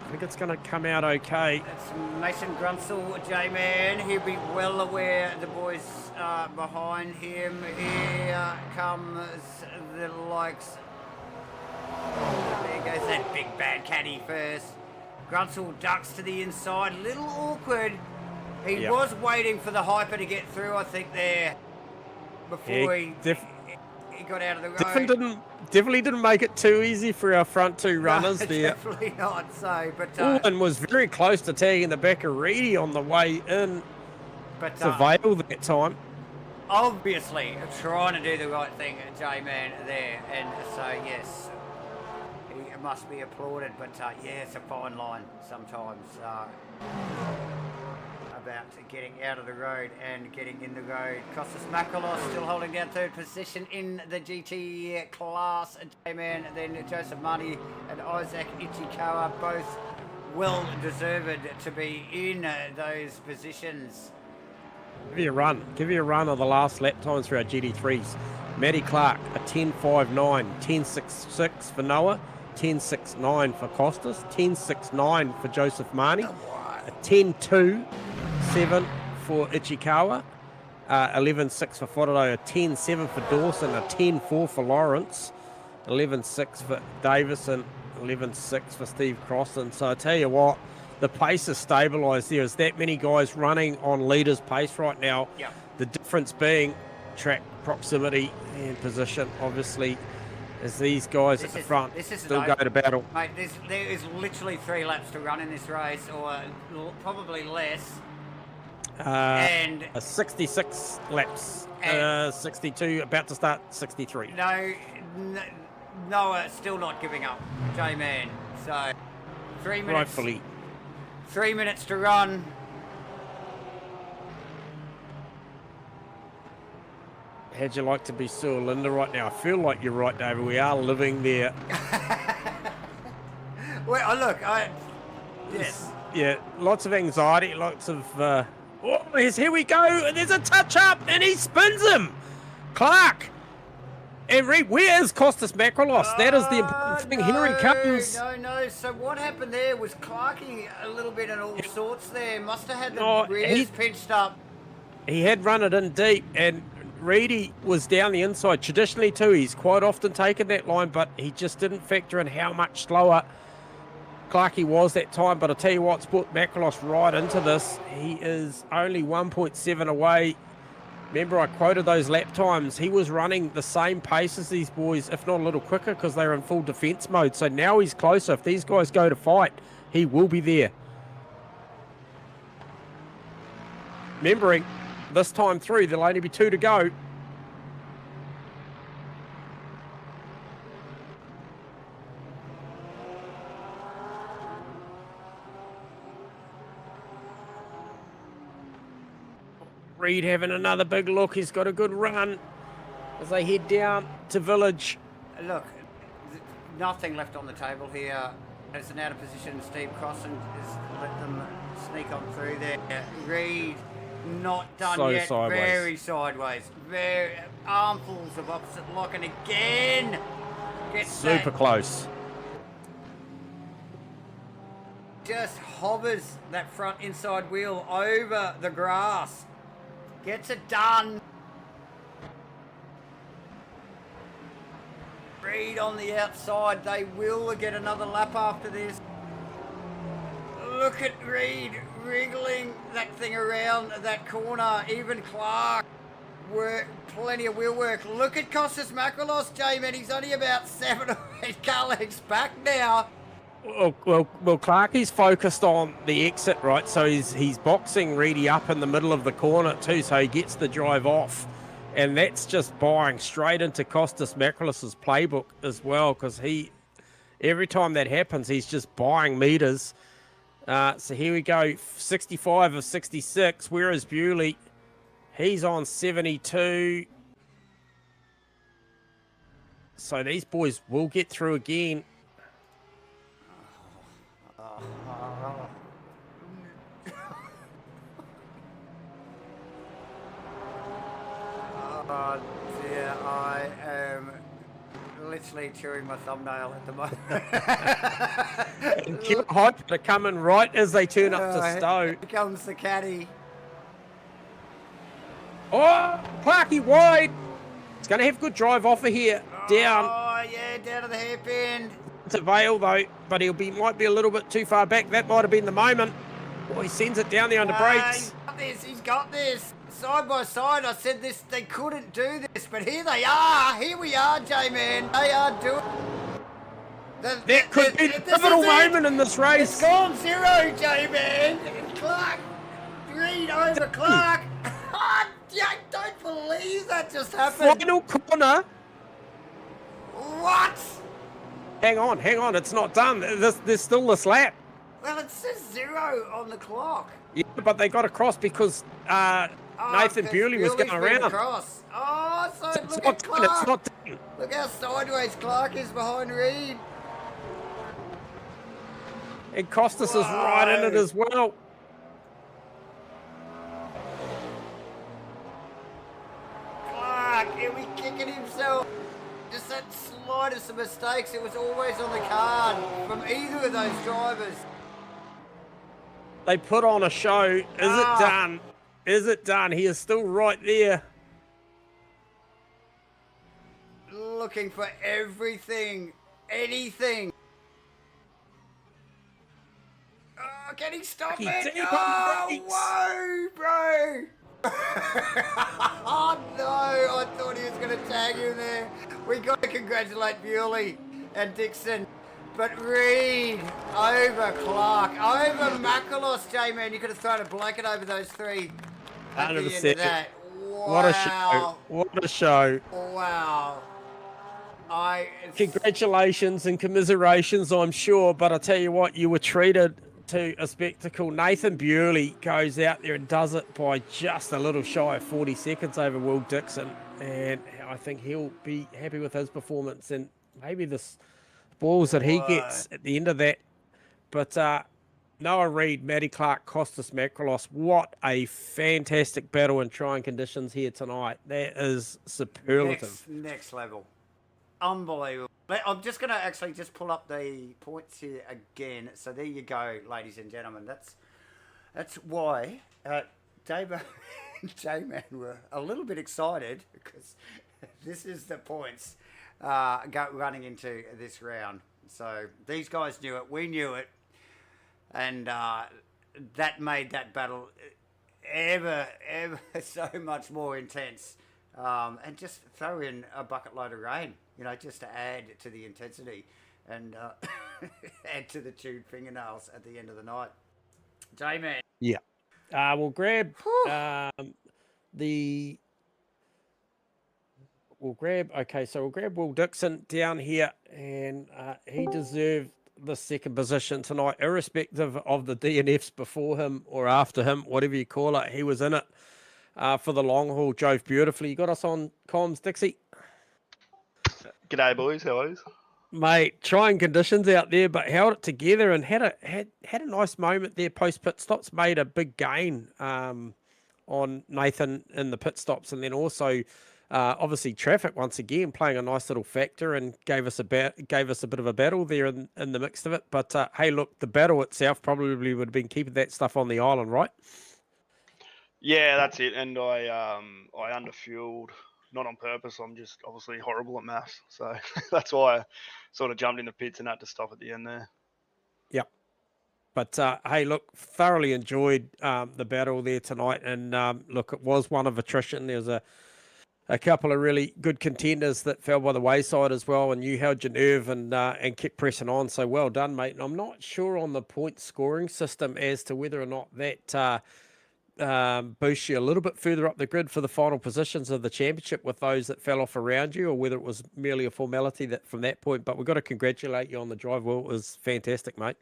I think it's going to come out okay. That's Mason Grunsel, J-Man. He'll be well aware the boys are behind him. Here comes the likes. There goes that big bad caddy first. Grunsel ducks to the inside. Little awkward. He was waiting for the hyper to get through, I think, there before he got out of the road. Definitely didn't make it too easy for our front two runners No, there. Definitely not so, but Owen was very close to tagging the back of Reedy on the way in to Vale that time. Obviously trying to do the right thing, J-Man there, and so yes, he must be applauded, but yeah, it's a fine line sometimes about getting out of the road and getting in the road. Costas Makalos still holding down third position in the GT class. J-Man, then Joseph Money and Isaac Ichikawa, both well deserved to be in those positions. Give you a run. Give you a run of the last lap times for our GT3s. Matty Clark, a 10.59, 10.66 for Noah, 10.69 for Costas, 10.69 for Joseph Marnie, a 10.27 for Ichikawa, 11.6 for Whororo, a 10.7 for Dawson, a 10.4 for Lawrence, 11.6 for Davison, 11.6 for Steve Crossan. So I tell you what, the pace is stabilised. There is that many guys running on leaders' pace right now. Yeah. The difference being track proximity and position, obviously, as these guys at the front still go to battle. Mate, there is literally 3 laps to run in this race, or probably less. And 66 laps, 62, about to start 63. Noah still not giving up, J-Man. So 3 minutes. Rightfully. 3 minutes to run. How'd you like to be Sue or Linda right now? I feel like you're right, David. We are living there. Well, look, yes. Yeah, lots of anxiety, lots of... here we go, and there's a touch-up, and he spins him! Clark! And where's Costas Makrolos? That is the important thing. Here he comes. No. So what happened there was Clarky a little bit in all sorts there. Must have had the rears pinched up. He had run it in deep, and Reedy was down the inside. Traditionally, too, he's quite often taken that line, but he just didn't factor in how much slower Clarky was that time. But I'll tell you what, it's put Makrolos right into this. He is only 1.7 away. Remember, I quoted those lap times. He was running the same pace as these boys, if not a little quicker, because they're in full defence mode. So now he's closer. If these guys go to fight, he will be there. Remembering, this time through, there'll only be 2 to go. Reed having another big look. He's got a good run as they head down to Village. Look, nothing left on the table here. It's an out of position. Steve Crossan has let them sneak on through there. Reed not done so yet. Sideways. Very sideways. Very armfuls of opposite lock, and again gets super close. Just hovers that front inside wheel over the grass. Gets it done. Reed on the outside. They will get another lap after this. Look at Reed wriggling that thing around that corner. Even Clark. Plenty of wheel work. Look at Costas Makrolos, J-Man. He's only about 7 or 8 car lengths back now. Well, Clarkie's focused on the exit, right? So he's boxing Reedy up in the middle of the corner too, so he gets the drive off. And that's just buying straight into Costas Makrolos' playbook as well, because every time that happens, he's just buying meters. So here we go, 65 of 66. Where is Bewley? He's on 72. So these boys will get through again. Oh dear, I am literally chewing my thumbnail at the moment. And Killer Hype are coming right as they turn up to Stowe. Here comes the caddy. Oh, Clarkie wide. He's going to have good drive offer here. Down. Oh yeah, down to the hairpin. It's a Vale though, but might be a little bit too far back. That might have been the moment. Oh, he sends it down there under brakes. He's got this. Side by side, I said this. They couldn't do this, but here they are. Here we are, J-Man. They are doing. That could be the pivotal moment in this race. It's gone 0, J-Man. Clark, Reed over Clark. I don't believe that just happened. Final corner. What? Hang on. It's not done. There's still this lap. Well, it says 0 on the clock. Yeah, but they got across because Nathan Bewley was going around. Across. Oh, so It's look not at done. Clark. It's not done. Look how sideways Clark is behind Reed. And Costas is right in it as well. mistakes. It was always on the card from either of those drivers. They put on a show. Is it done? Is it done? He is still right there. Looking for everything, anything. Oh, can he stop it? Oh, whoa, bro. Oh, no. I thought he was going to tag you there. We got to congratulate Bewley and Dixon. But Reed over Clark, over Makalos, J-Man. You could have thrown a blanket over those three at the end of that. Wow. What a show. What a show. Wow. Congratulations and commiserations, I'm sure. But I tell you what, you were treated to a spectacle. Nathan Bewley goes out there and does it by just a little shy of 40 seconds over Will Dixon. And I think he'll be happy with his performance and maybe this balls that he gets at the end of that. But Noah Reid, Matty Clark, Costas Makrolos, what a fantastic battle in trying conditions here tonight. That is superlative. Next level. Unbelievable. I'm just going to actually just pull up the points here again. So there you go, ladies and gentlemen. That's why Dave and J-Man were a little bit excited because this is the points running into this round. So these guys knew it. We knew it. And that made that battle ever so much more intense. And just throw in a bucket load of rain, just to add to the intensity and add to the chewed fingernails at the end of the night. J-Man. Yeah. We'll grab we'll grab Will Dixon down here, and he deserved the second position tonight, irrespective of the DNFs before him or after him, whatever you call it. He was in it for the long haul, drove beautifully. You got us on comms, Dixie? G'day, boys. How are you? Mate, trying conditions out there, but held it together and had a nice moment there post pit stops. Made a big gain on Nathan in the pit stops, and then also obviously traffic once again playing a nice little factor and gave us a bit of a battle there in the mix of it. But hey, look, the battle itself probably would have been keeping that stuff on the island, right? Yeah, that's it. And I underfueled, not on purpose. I'm just obviously horrible at maths, so that's why I sort of jumped in the pits and had to stop at the end there. Yep. But hey, look, thoroughly enjoyed the battle there tonight, and look, it was one of attrition. There was a couple of really good contenders that fell by the wayside as well, and you held your nerve and kept pressing on. So well done, mate. And I'm not sure on the point scoring system as to whether or not that boosts you a little bit further up the grid for the final positions of the championship with those that fell off around you, or whether it was merely a formality that from that point. But we've got to congratulate you on the drive. Well, it was fantastic, mate.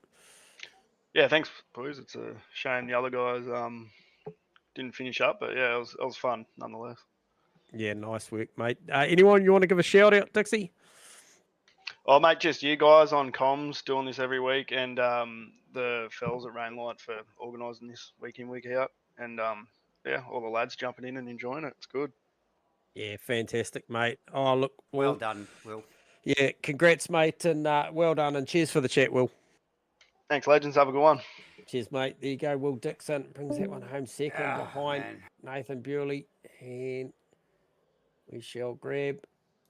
Yeah, thanks, boys. It's a shame the other guys didn't finish up, but yeah, it was fun nonetheless. Yeah, nice work, mate. Anyone you want to give a shout out, Dixie? Oh, mate, just you guys on comms doing this every week, and the fellas at Rainlight for organising this week in, week out, and yeah, all the lads jumping in and enjoying it. It's good. Yeah, fantastic, mate. Oh, look, well done, Will. Yeah, congrats, mate, and well done, and cheers for the chat, Will. Thanks, legends. Have a good one. Cheers, mate. There you go. Will Dixon brings that one home second behind Nathan Bewley, and we shall grab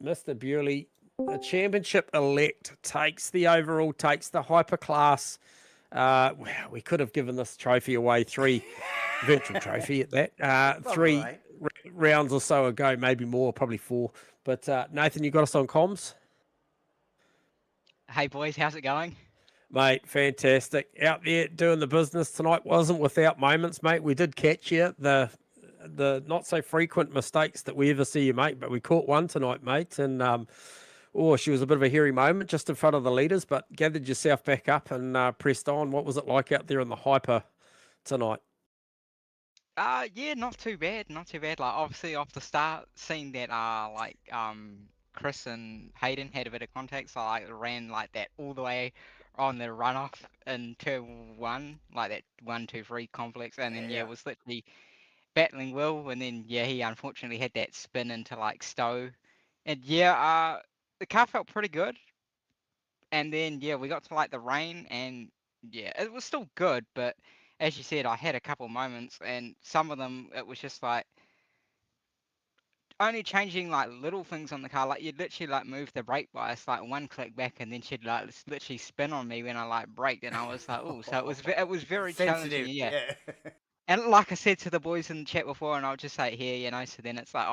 Mr. Bewley. The championship elect takes the overall, takes the hyperclass. We could have given this trophy away, 3 virtual trophy at that. 3 rounds or so ago, maybe more, probably 4. But Nathan, you got us on comms? Hey, boys. How's it going? Mate, fantastic. Out there doing the business tonight. Wasn't without moments, mate. We did catch you. The not so frequent mistakes that we ever see you make, but we caught one tonight, mate. And she was a bit of a hairy moment just in front of the leaders, but gathered yourself back up and pressed on. What was it like out there in the hyper tonight? Yeah, not too bad. Not too bad. Like, obviously off the start, seeing that Chris and Hayden had a bit of contact, so I ran like that all the way on the runoff in turn 1, like that 1, 2, 3 complex, and then it was literally battling Will, and then he unfortunately had that spin into like Stowe, and the car felt pretty good. And then yeah, we got to like the rain, and yeah, it was still good, but as you said, I had a couple moments, and some of them it was just like only changing like little things on the car. Like you'd literally like move the brake bias like one click back, and then she'd like literally spin on me when I like braked, and I was like, oh, so it was very challenging, Sensitive, yeah. yeah. And like I said to the boys in the chat before, and I'll just say it here, you know, so then it's like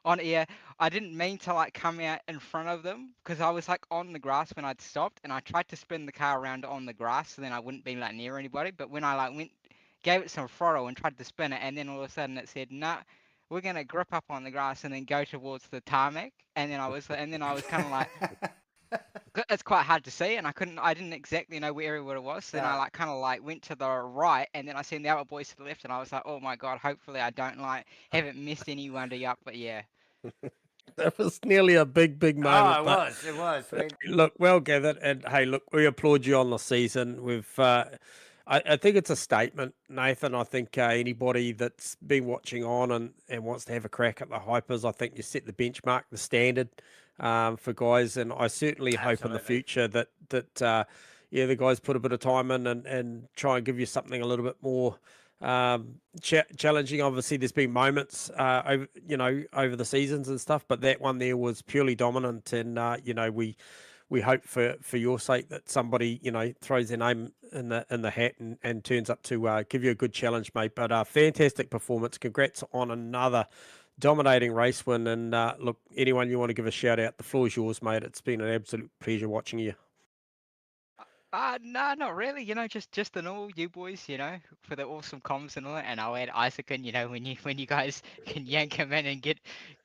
on air. I didn't mean to like come out in front of them because I was like on the grass when I'd stopped, and I tried to spin the car around on the grass so then I wouldn't be like near anybody. But when I like went, gave it some throttle and tried to spin it, and then all of a sudden it said, "Nah, we're gonna grip up on the grass and then go towards the tarmac." And then I was kind of like, it's quite hard to see, and I didn't exactly know where it was. So then I like kind of like went to the right, and then I seen the other boys to the left, and I was like, oh my god, hopefully I don't like haven't messed anybody up. But yeah, That was nearly a big moment, Oh, but it was. look, well gathered, and hey, look, we applaud you on the season. I think it's a statement, Nathan. I think anybody that's been watching on and wants to have a crack at the hypers, I think you set the benchmark, the standard for guys, and I certainly hope in the Absolutely. future that yeah, the guys put a bit of time in and try and give you something a little bit more challenging. Obviously, there's been moments over over the seasons and stuff, but that one there was purely dominant, and we hope for your sake that somebody throws their name in the hat and turns up to give you a good challenge, mate. But fantastic performance. Congrats on another dominating race win. And look, anyone you want to give a shout out, the floor is yours, mate. It's been an absolute pleasure watching you. no, not really. You know, just the normal you boys. You know, for the awesome comms and all that. And I'll add Isaac in. You know, when you guys can yank him in and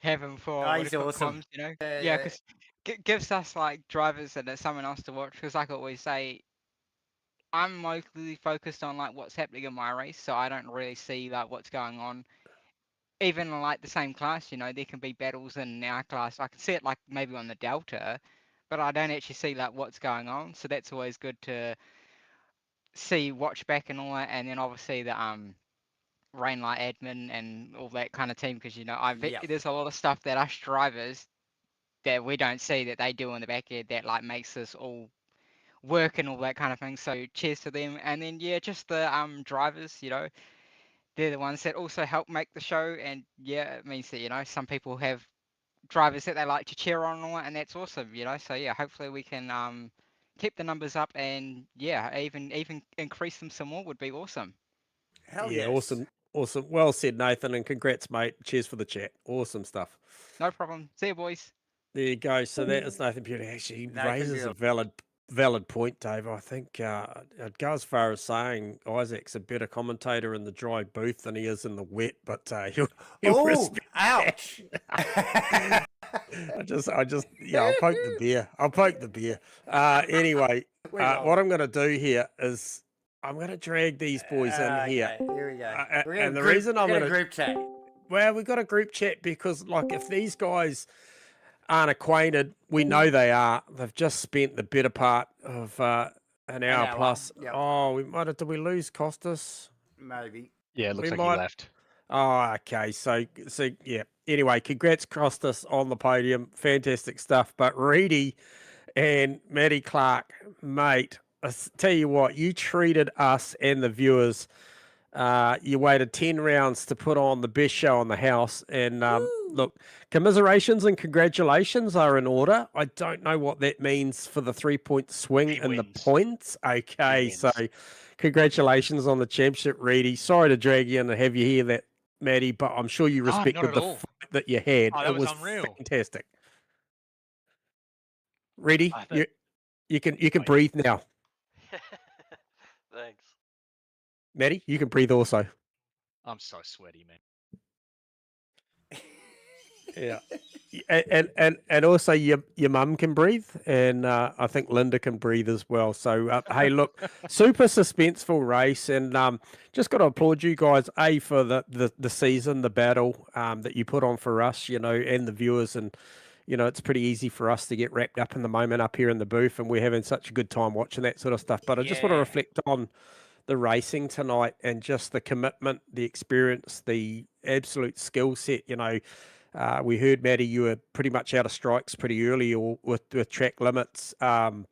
have him for Oh, what he's do you call it, awesome. comms. You know, Yeah, yeah, yeah. because gives us like drivers and someone else to watch. Because like I always say, I'm mostly focused on like what's happening in my race, so I don't really see like what's going on. Even in like the same class, you know, there can be battles in our class. I can see it like maybe on the Delta, but I don't actually see like what's going on. So that's always good to see, watch back and all that. And then obviously the Rainlight admin and all that kind of team, because you know Yep. there's a lot of stuff that us drivers that we don't see that they do in the back end that like makes us all work and all that kind of thing. So cheers to them. And then yeah, just the drivers, you know, they're the ones that also help make the show. And yeah, it means that, you know, some people have drivers that they like to cheer on and all that, and that's awesome, you know. So yeah, hopefully we can keep the numbers up, and yeah, even increase them some more would be awesome. Hell Yeah, yes. awesome. Well said, Nathan, and congrats, mate. Cheers for the chat. Awesome stuff. No problem. See you, boys. There you go. So that is Nathan Beauty. Actually, he Nathan raises a Beale. valid point, Dave. I think I'd go as far as saying Isaac's a better commentator in the dry booth than he is in the wet, but he'll Oh, respect ouch. that. I just, yeah, I'll poke the beer. Anyway, We're what rolling. I'm going to do here is I'm going to drag these boys in here. Okay, here we go. And the reason I'm We're going gonna to, group chat. well, we've got a group chat because, like, if these guys aren't acquainted, we know they are. They've just spent the better part of an An hour hour. plus. Yep. Oh, did we lose Costas? Maybe. Yeah, it looks We like might. he left. Oh, okay. So yeah. Anyway, congrats, Costas, on the podium. Fantastic stuff. But Reedy and Maddie Clark, mate, tell you what, you treated us and the viewers. You waited 10 rounds to put on the best show on the house. And look, commiserations and congratulations are in order. I don't know what that means for the 3-point swing He in the wins. points. Okay, so congratulations on the championship, Reedy. Sorry to drag you in and have you here, that Maddie, but I'm sure you No, not respected at the all. fight that you had. Oh, that It was was unreal. fantastic. Reedy, I think- you can Wait. breathe now. Thanks. Maddie, you can breathe also. I'm so sweaty, man. Yeah, and also your mum can breathe, and I think Linda can breathe as well. So hey, look, super suspenseful race, and just got to applaud you guys for the season, the battle that you put on for us, and the viewers, and it's pretty easy for us to get wrapped up in the moment up here in the booth, and we're having such a good time watching that sort of stuff. But I just want to Yeah. reflect on the racing tonight and just the commitment, the experience, the absolute skill set, We heard, Matty, you were pretty much out of strikes pretty early or with track limits. And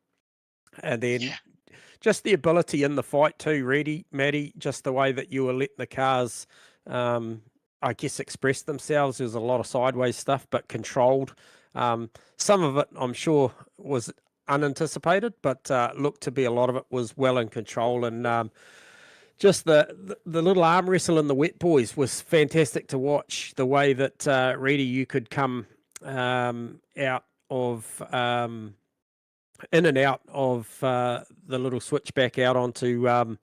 then Yeah. just the ability in the fight too, really, Matty, just the way that you were letting the cars, I guess, express themselves. There's a lot of sideways stuff, but controlled. Some of it, I'm sure, was unanticipated, but looked to be a lot of it was well in control. And just the little arm wrestle in the wet boys was fantastic to watch. The way that Reedy, you could come out of in and out of the little switchback out onto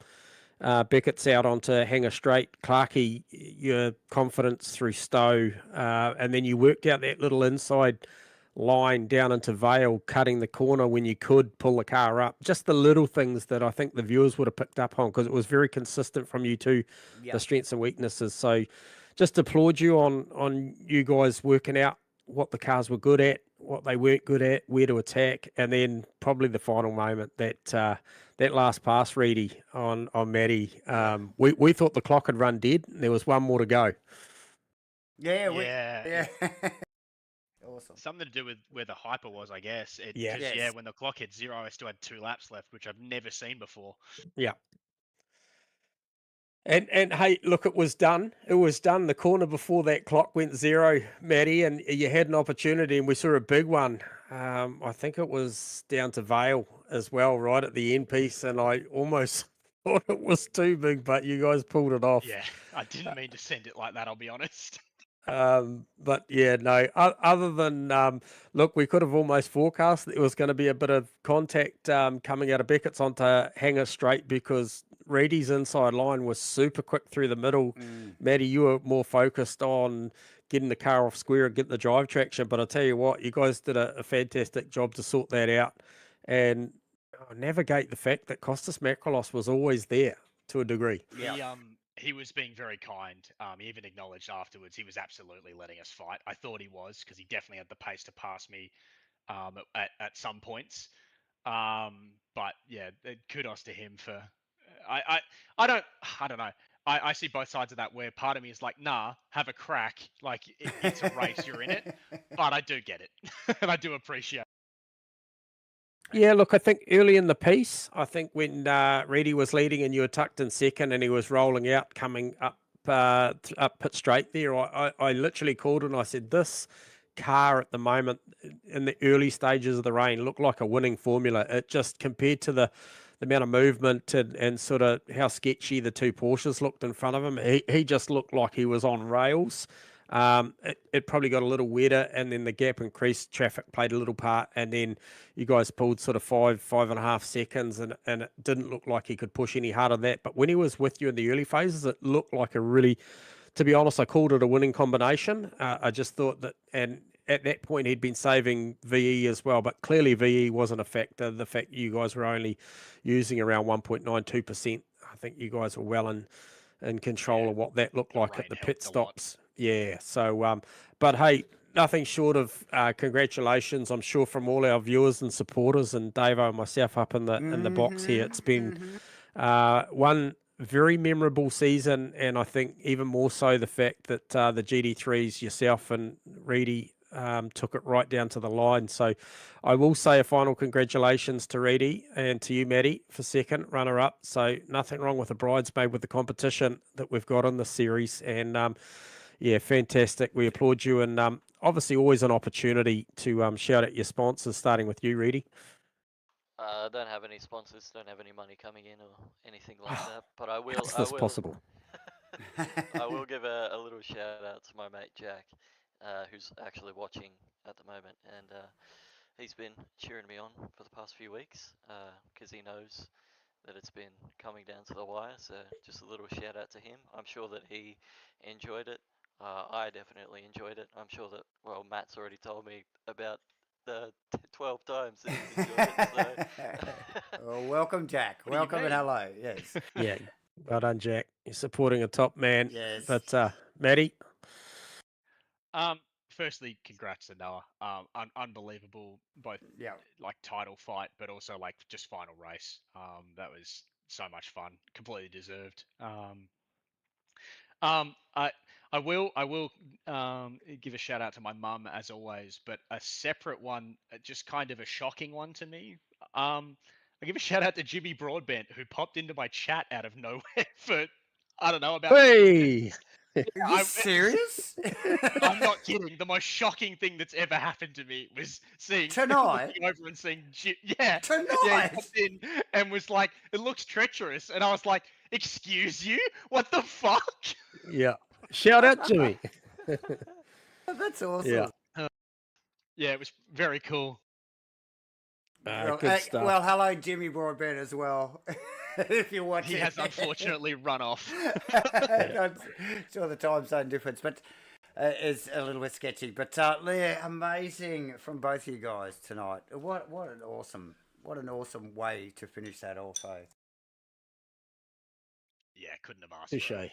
Beckett's out onto Hanger Straight, Clarkey, your confidence through Stowe, and then you worked out that little inside line down into Vale, cutting the corner when you could pull the car up. Just the little things that I think the viewers would have picked up on, because it was very consistent from you two, the strengths and weaknesses. So just applaud you on you guys working out what the cars were good at, what they weren't good at, where to attack, and then probably the final moment, that last pass, Reedy, on Matty. We thought the clock had run dead. And there was one more to go. Yeah, Yeah. Awesome. Something to do with where the hyper was, I guess. Yeah. Yes. When the clock hit 0, I still had 2 laps left, which I've never seen before. Yeah. And hey, look, it was done. It was done. The corner before that clock went 0, Matty, and you had an opportunity, and we saw a big one. I think it was down to Vale as well, right at the end piece, and I almost thought it was too big, but you guys pulled it off. Yeah, I didn't mean to send it like that, I'll be honest. But yeah, no, other than, look, we could have almost forecast that there was going to be a bit of contact coming out of Beckett's onto Hanger Straight, because Reedy's inside line was super quick through the middle. Matty, you were more focused on getting the car off square and getting the drive traction. But I tell you what, you guys did a fantastic job to sort that out and navigate the fact that Costas Makrolos was always there to a degree. He was being very kind. He even acknowledged afterwards he was absolutely letting us fight. I thought he was, because he definitely had the pace to pass me at some points. But yeah, kudos to him for. I don't know. I see both sides of that, where part of me is like, nah, have a crack. Like it's a race, you're in it. But I do get it, and I do appreciate it. Yeah, look, I think early in the piece, I think when Reedy was leading and you were tucked in second and he was rolling out, coming up up pit straight there, I literally called and I said, this car at the moment in the early stages of the rain looked like a winning formula. It just, compared to the amount of movement and sort of how sketchy the two Porsches looked in front of him, he just looked like he was on rails. It probably got a little wetter, and then the gap increased. Traffic played a little part, and then you guys pulled sort of 5.5 seconds, and it didn't look like he could push any harder than that. But when he was with you in the early phases, it looked like a really, to be honest, I called it a winning combination. I just thought that, and at that point he'd been saving VE as well, but clearly VE wasn't a factor. The fact you guys were only using around 1.92%, I think you guys were well in control of what that looked like at the pit stops. Yeah. So, but hey, nothing short of congratulations, I'm sure, from all our viewers and supporters, and Davo and myself up in the box here. It's been one very memorable season, and I think even more so the fact that the GD3s, yourself and Reedy, took it right down to the line. So I will say a final congratulations to Reedy and to you, Matty, for second runner-up. So nothing wrong with the bridesmaid with the competition that we've got in this series. And yeah, fantastic. We applaud you, and obviously always an opportunity to shout out your sponsors, starting with you, Reedy. Don't have any sponsors, don't have any money coming in or anything like that, but I will. How's this possible? I will give a little shout out to my mate Jack, who's actually watching at the moment, and he's been cheering me on for the past few weeks, because he knows that it's been coming down to the wire. So just a little shout out to him. I'm sure that he enjoyed it. I definitely enjoyed it. I'm sure that, well, Matt's already told me about the 12 times that he's enjoyed it. So. Well, welcome, Jack. Welcome and hello. Yes. Yeah, well done, Jack. You're supporting a top man. Yes. But Matty? Firstly, congrats to Noah. Unbelievable, both like title fight, but also like just final race. That was so much fun. Completely deserved. I will give a shout out to my mum as always, but a separate one, just kind of a shocking one to me. I give a shout out to Jimmy Broadbent who popped into my chat out of nowhere for I don't know about. Hey, Are you I, serious? I'm not kidding. The most shocking thing that's ever happened to me was seeing Tonight? looking over and seeing yeah, he Tonight? popped in and was like, "It looks treacherous," and I was like, "Excuse you? What the fuck?" yeah. Shout out, Jimmy. That's Yeah. awesome. Yeah, it was very cool. Well, Good stuff. well, hello, Jimmy Broadbent, as well. If you're watching, He has unfortunately run off. I'm sure the time zone difference, but is a little bit sketchy. But yeah, amazing from both you guys tonight. What an awesome way to finish that off. Eh? Yeah, couldn't have asked Touche. for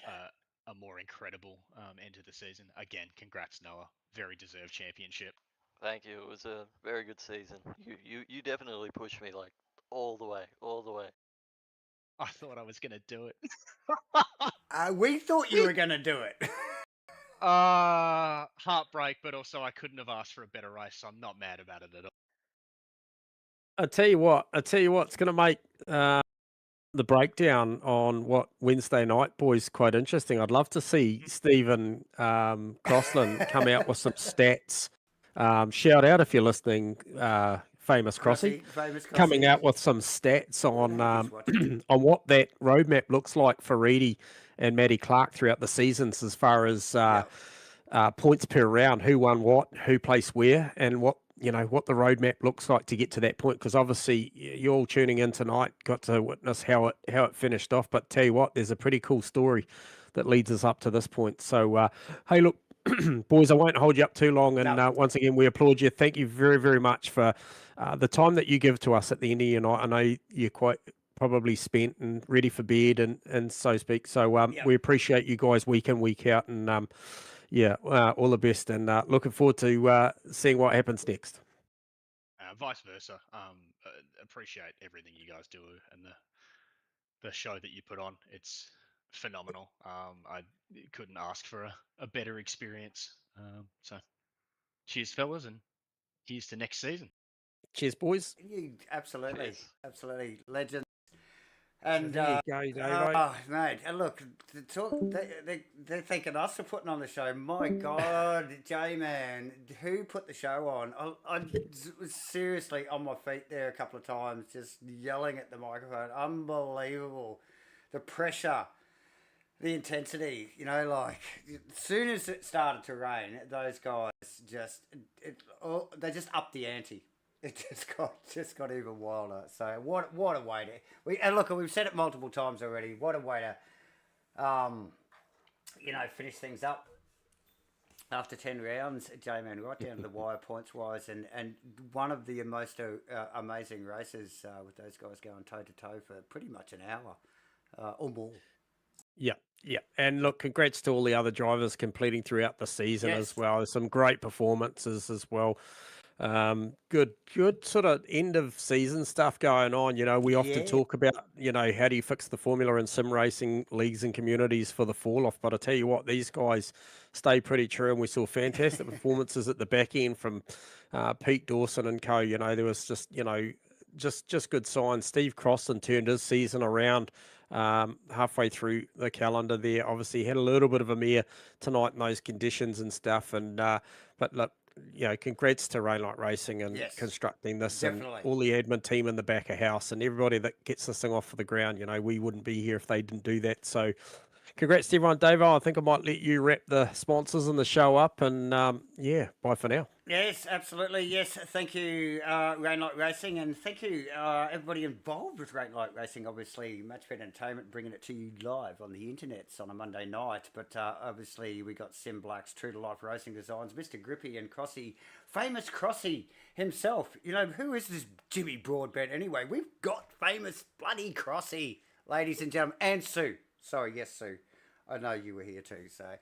a more incredible end to the season. Again, congrats, Noah. Very deserved championship. Thank you. It was a very good season. You definitely pushed me like all the way, all the way. I thought I was gonna do it. We thought you were going to do it. Heartbreak, but also I couldn't have asked for a better race, so I'm not mad about it at all. I tell you what, it's going to make the breakdown on what Wednesday night, boys, quite interesting. I'd love to see Stephen Crossland come out with some stats. Shout out if you're listening, famous Crossy, coming out with some stats on on what that roadmap looks like for Reedy and Matty Clark throughout the seasons, as far as points per round, who won what, who placed where, and what the roadmap looks like to get to that point. Because obviously you're all tuning in tonight, got to witness how it finished off. But tell you what, there's a pretty cool story that leads us up to this point. So hey, look, boys, I won't hold you up too long. And once again, we applaud you. Thank you very, very much for the time that you give to us at the end of your night. I know you're quite probably spent and ready for bed and so speak. So we appreciate you guys week in, week out. And all the best, and looking forward to seeing what happens next. Vice versa. Appreciate everything you guys do and the show that you put on. It's phenomenal. I couldn't ask for a better experience. So, cheers, fellas, and here's to next season. Cheers, boys. You absolutely, Cheers. absolutely legend. And there you go, Davo. oh, mate, and look, they're thanking us for putting on the show. My God, J-Man, who put the show on? I was seriously on my feet there a couple of times, just yelling at the microphone. Unbelievable. The pressure, the intensity, like as soon as it started to rain, those guys they just upped the ante. It just got even wilder. So what a way to we've said it multiple times already. What a way to finish things up after 10 rounds, J-Man, right down to the wire points wise, and one of the most amazing races with those guys going toe to toe for pretty much an hour or more. Yeah. And look, congrats to all the other drivers completing throughout the season as well. There's some great performances as well. Good sort of end of season stuff going on. We often talk about, how do you fix the formula in sim racing leagues and communities for the fall off. But I tell you what, these guys stay pretty true, and we saw fantastic performances at the back end from Pete Dawson and co. There was just good signs. Steve Crossan turned his season around halfway through the calendar there. Obviously had a little bit of a mare tonight in those conditions and stuff. And but look, congrats to Rainlight Racing and constructing this, definitely. And all the admin team in the back of house and everybody that gets this thing off of the ground. We wouldn't be here if they didn't do that. So congrats to everyone. Davo, I think I might let you wrap the sponsors and the show up, and bye for now. Yes, absolutely. Yes, thank you, Rainlight Racing, and thank you, everybody involved with Rainlight Racing. Obviously, Matchfit Entertainment bringing it to you live on the internet on a Monday night. But obviously, we got Sim Black's True to Life Racing Designs, Mr. Grippy and Crossy, famous Crossy himself. Who is this Jimmy Broadbent anyway? We've got famous bloody Crossy, ladies and gentlemen, and Sue. Sorry, yes, Sue. I know you were here too. So,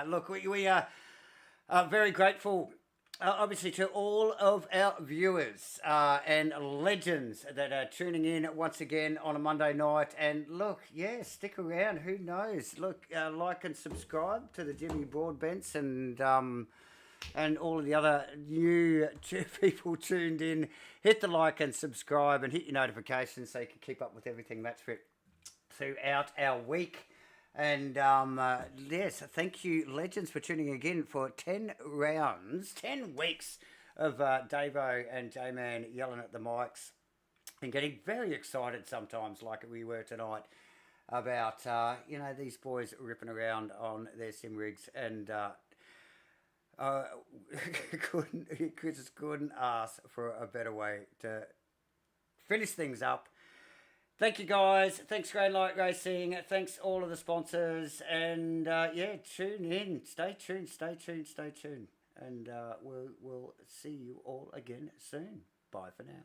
look, we are very grateful Obviously, to all of our viewers and legends that are tuning in once again on a Monday night. And look, yeah, stick around. Who knows? Look, like and subscribe to the Jimmy Broadbents and all of the other new people tuned in. Hit the like and subscribe and hit your notifications so you can keep up with everything Matchfit throughout our week. And yes, thank you, legends, for tuning in again for 10 rounds, 10 weeks of Davo and J-Man yelling at the mics and getting very excited sometimes, like we were tonight, about, these boys ripping around on their sim rigs and couldn't ask for a better way to finish things up. Thank you, guys. Thanks, Grand Light Racing. Thanks, all of the sponsors. And, tune in. Stay tuned. And we'll see you all again soon. Bye for now.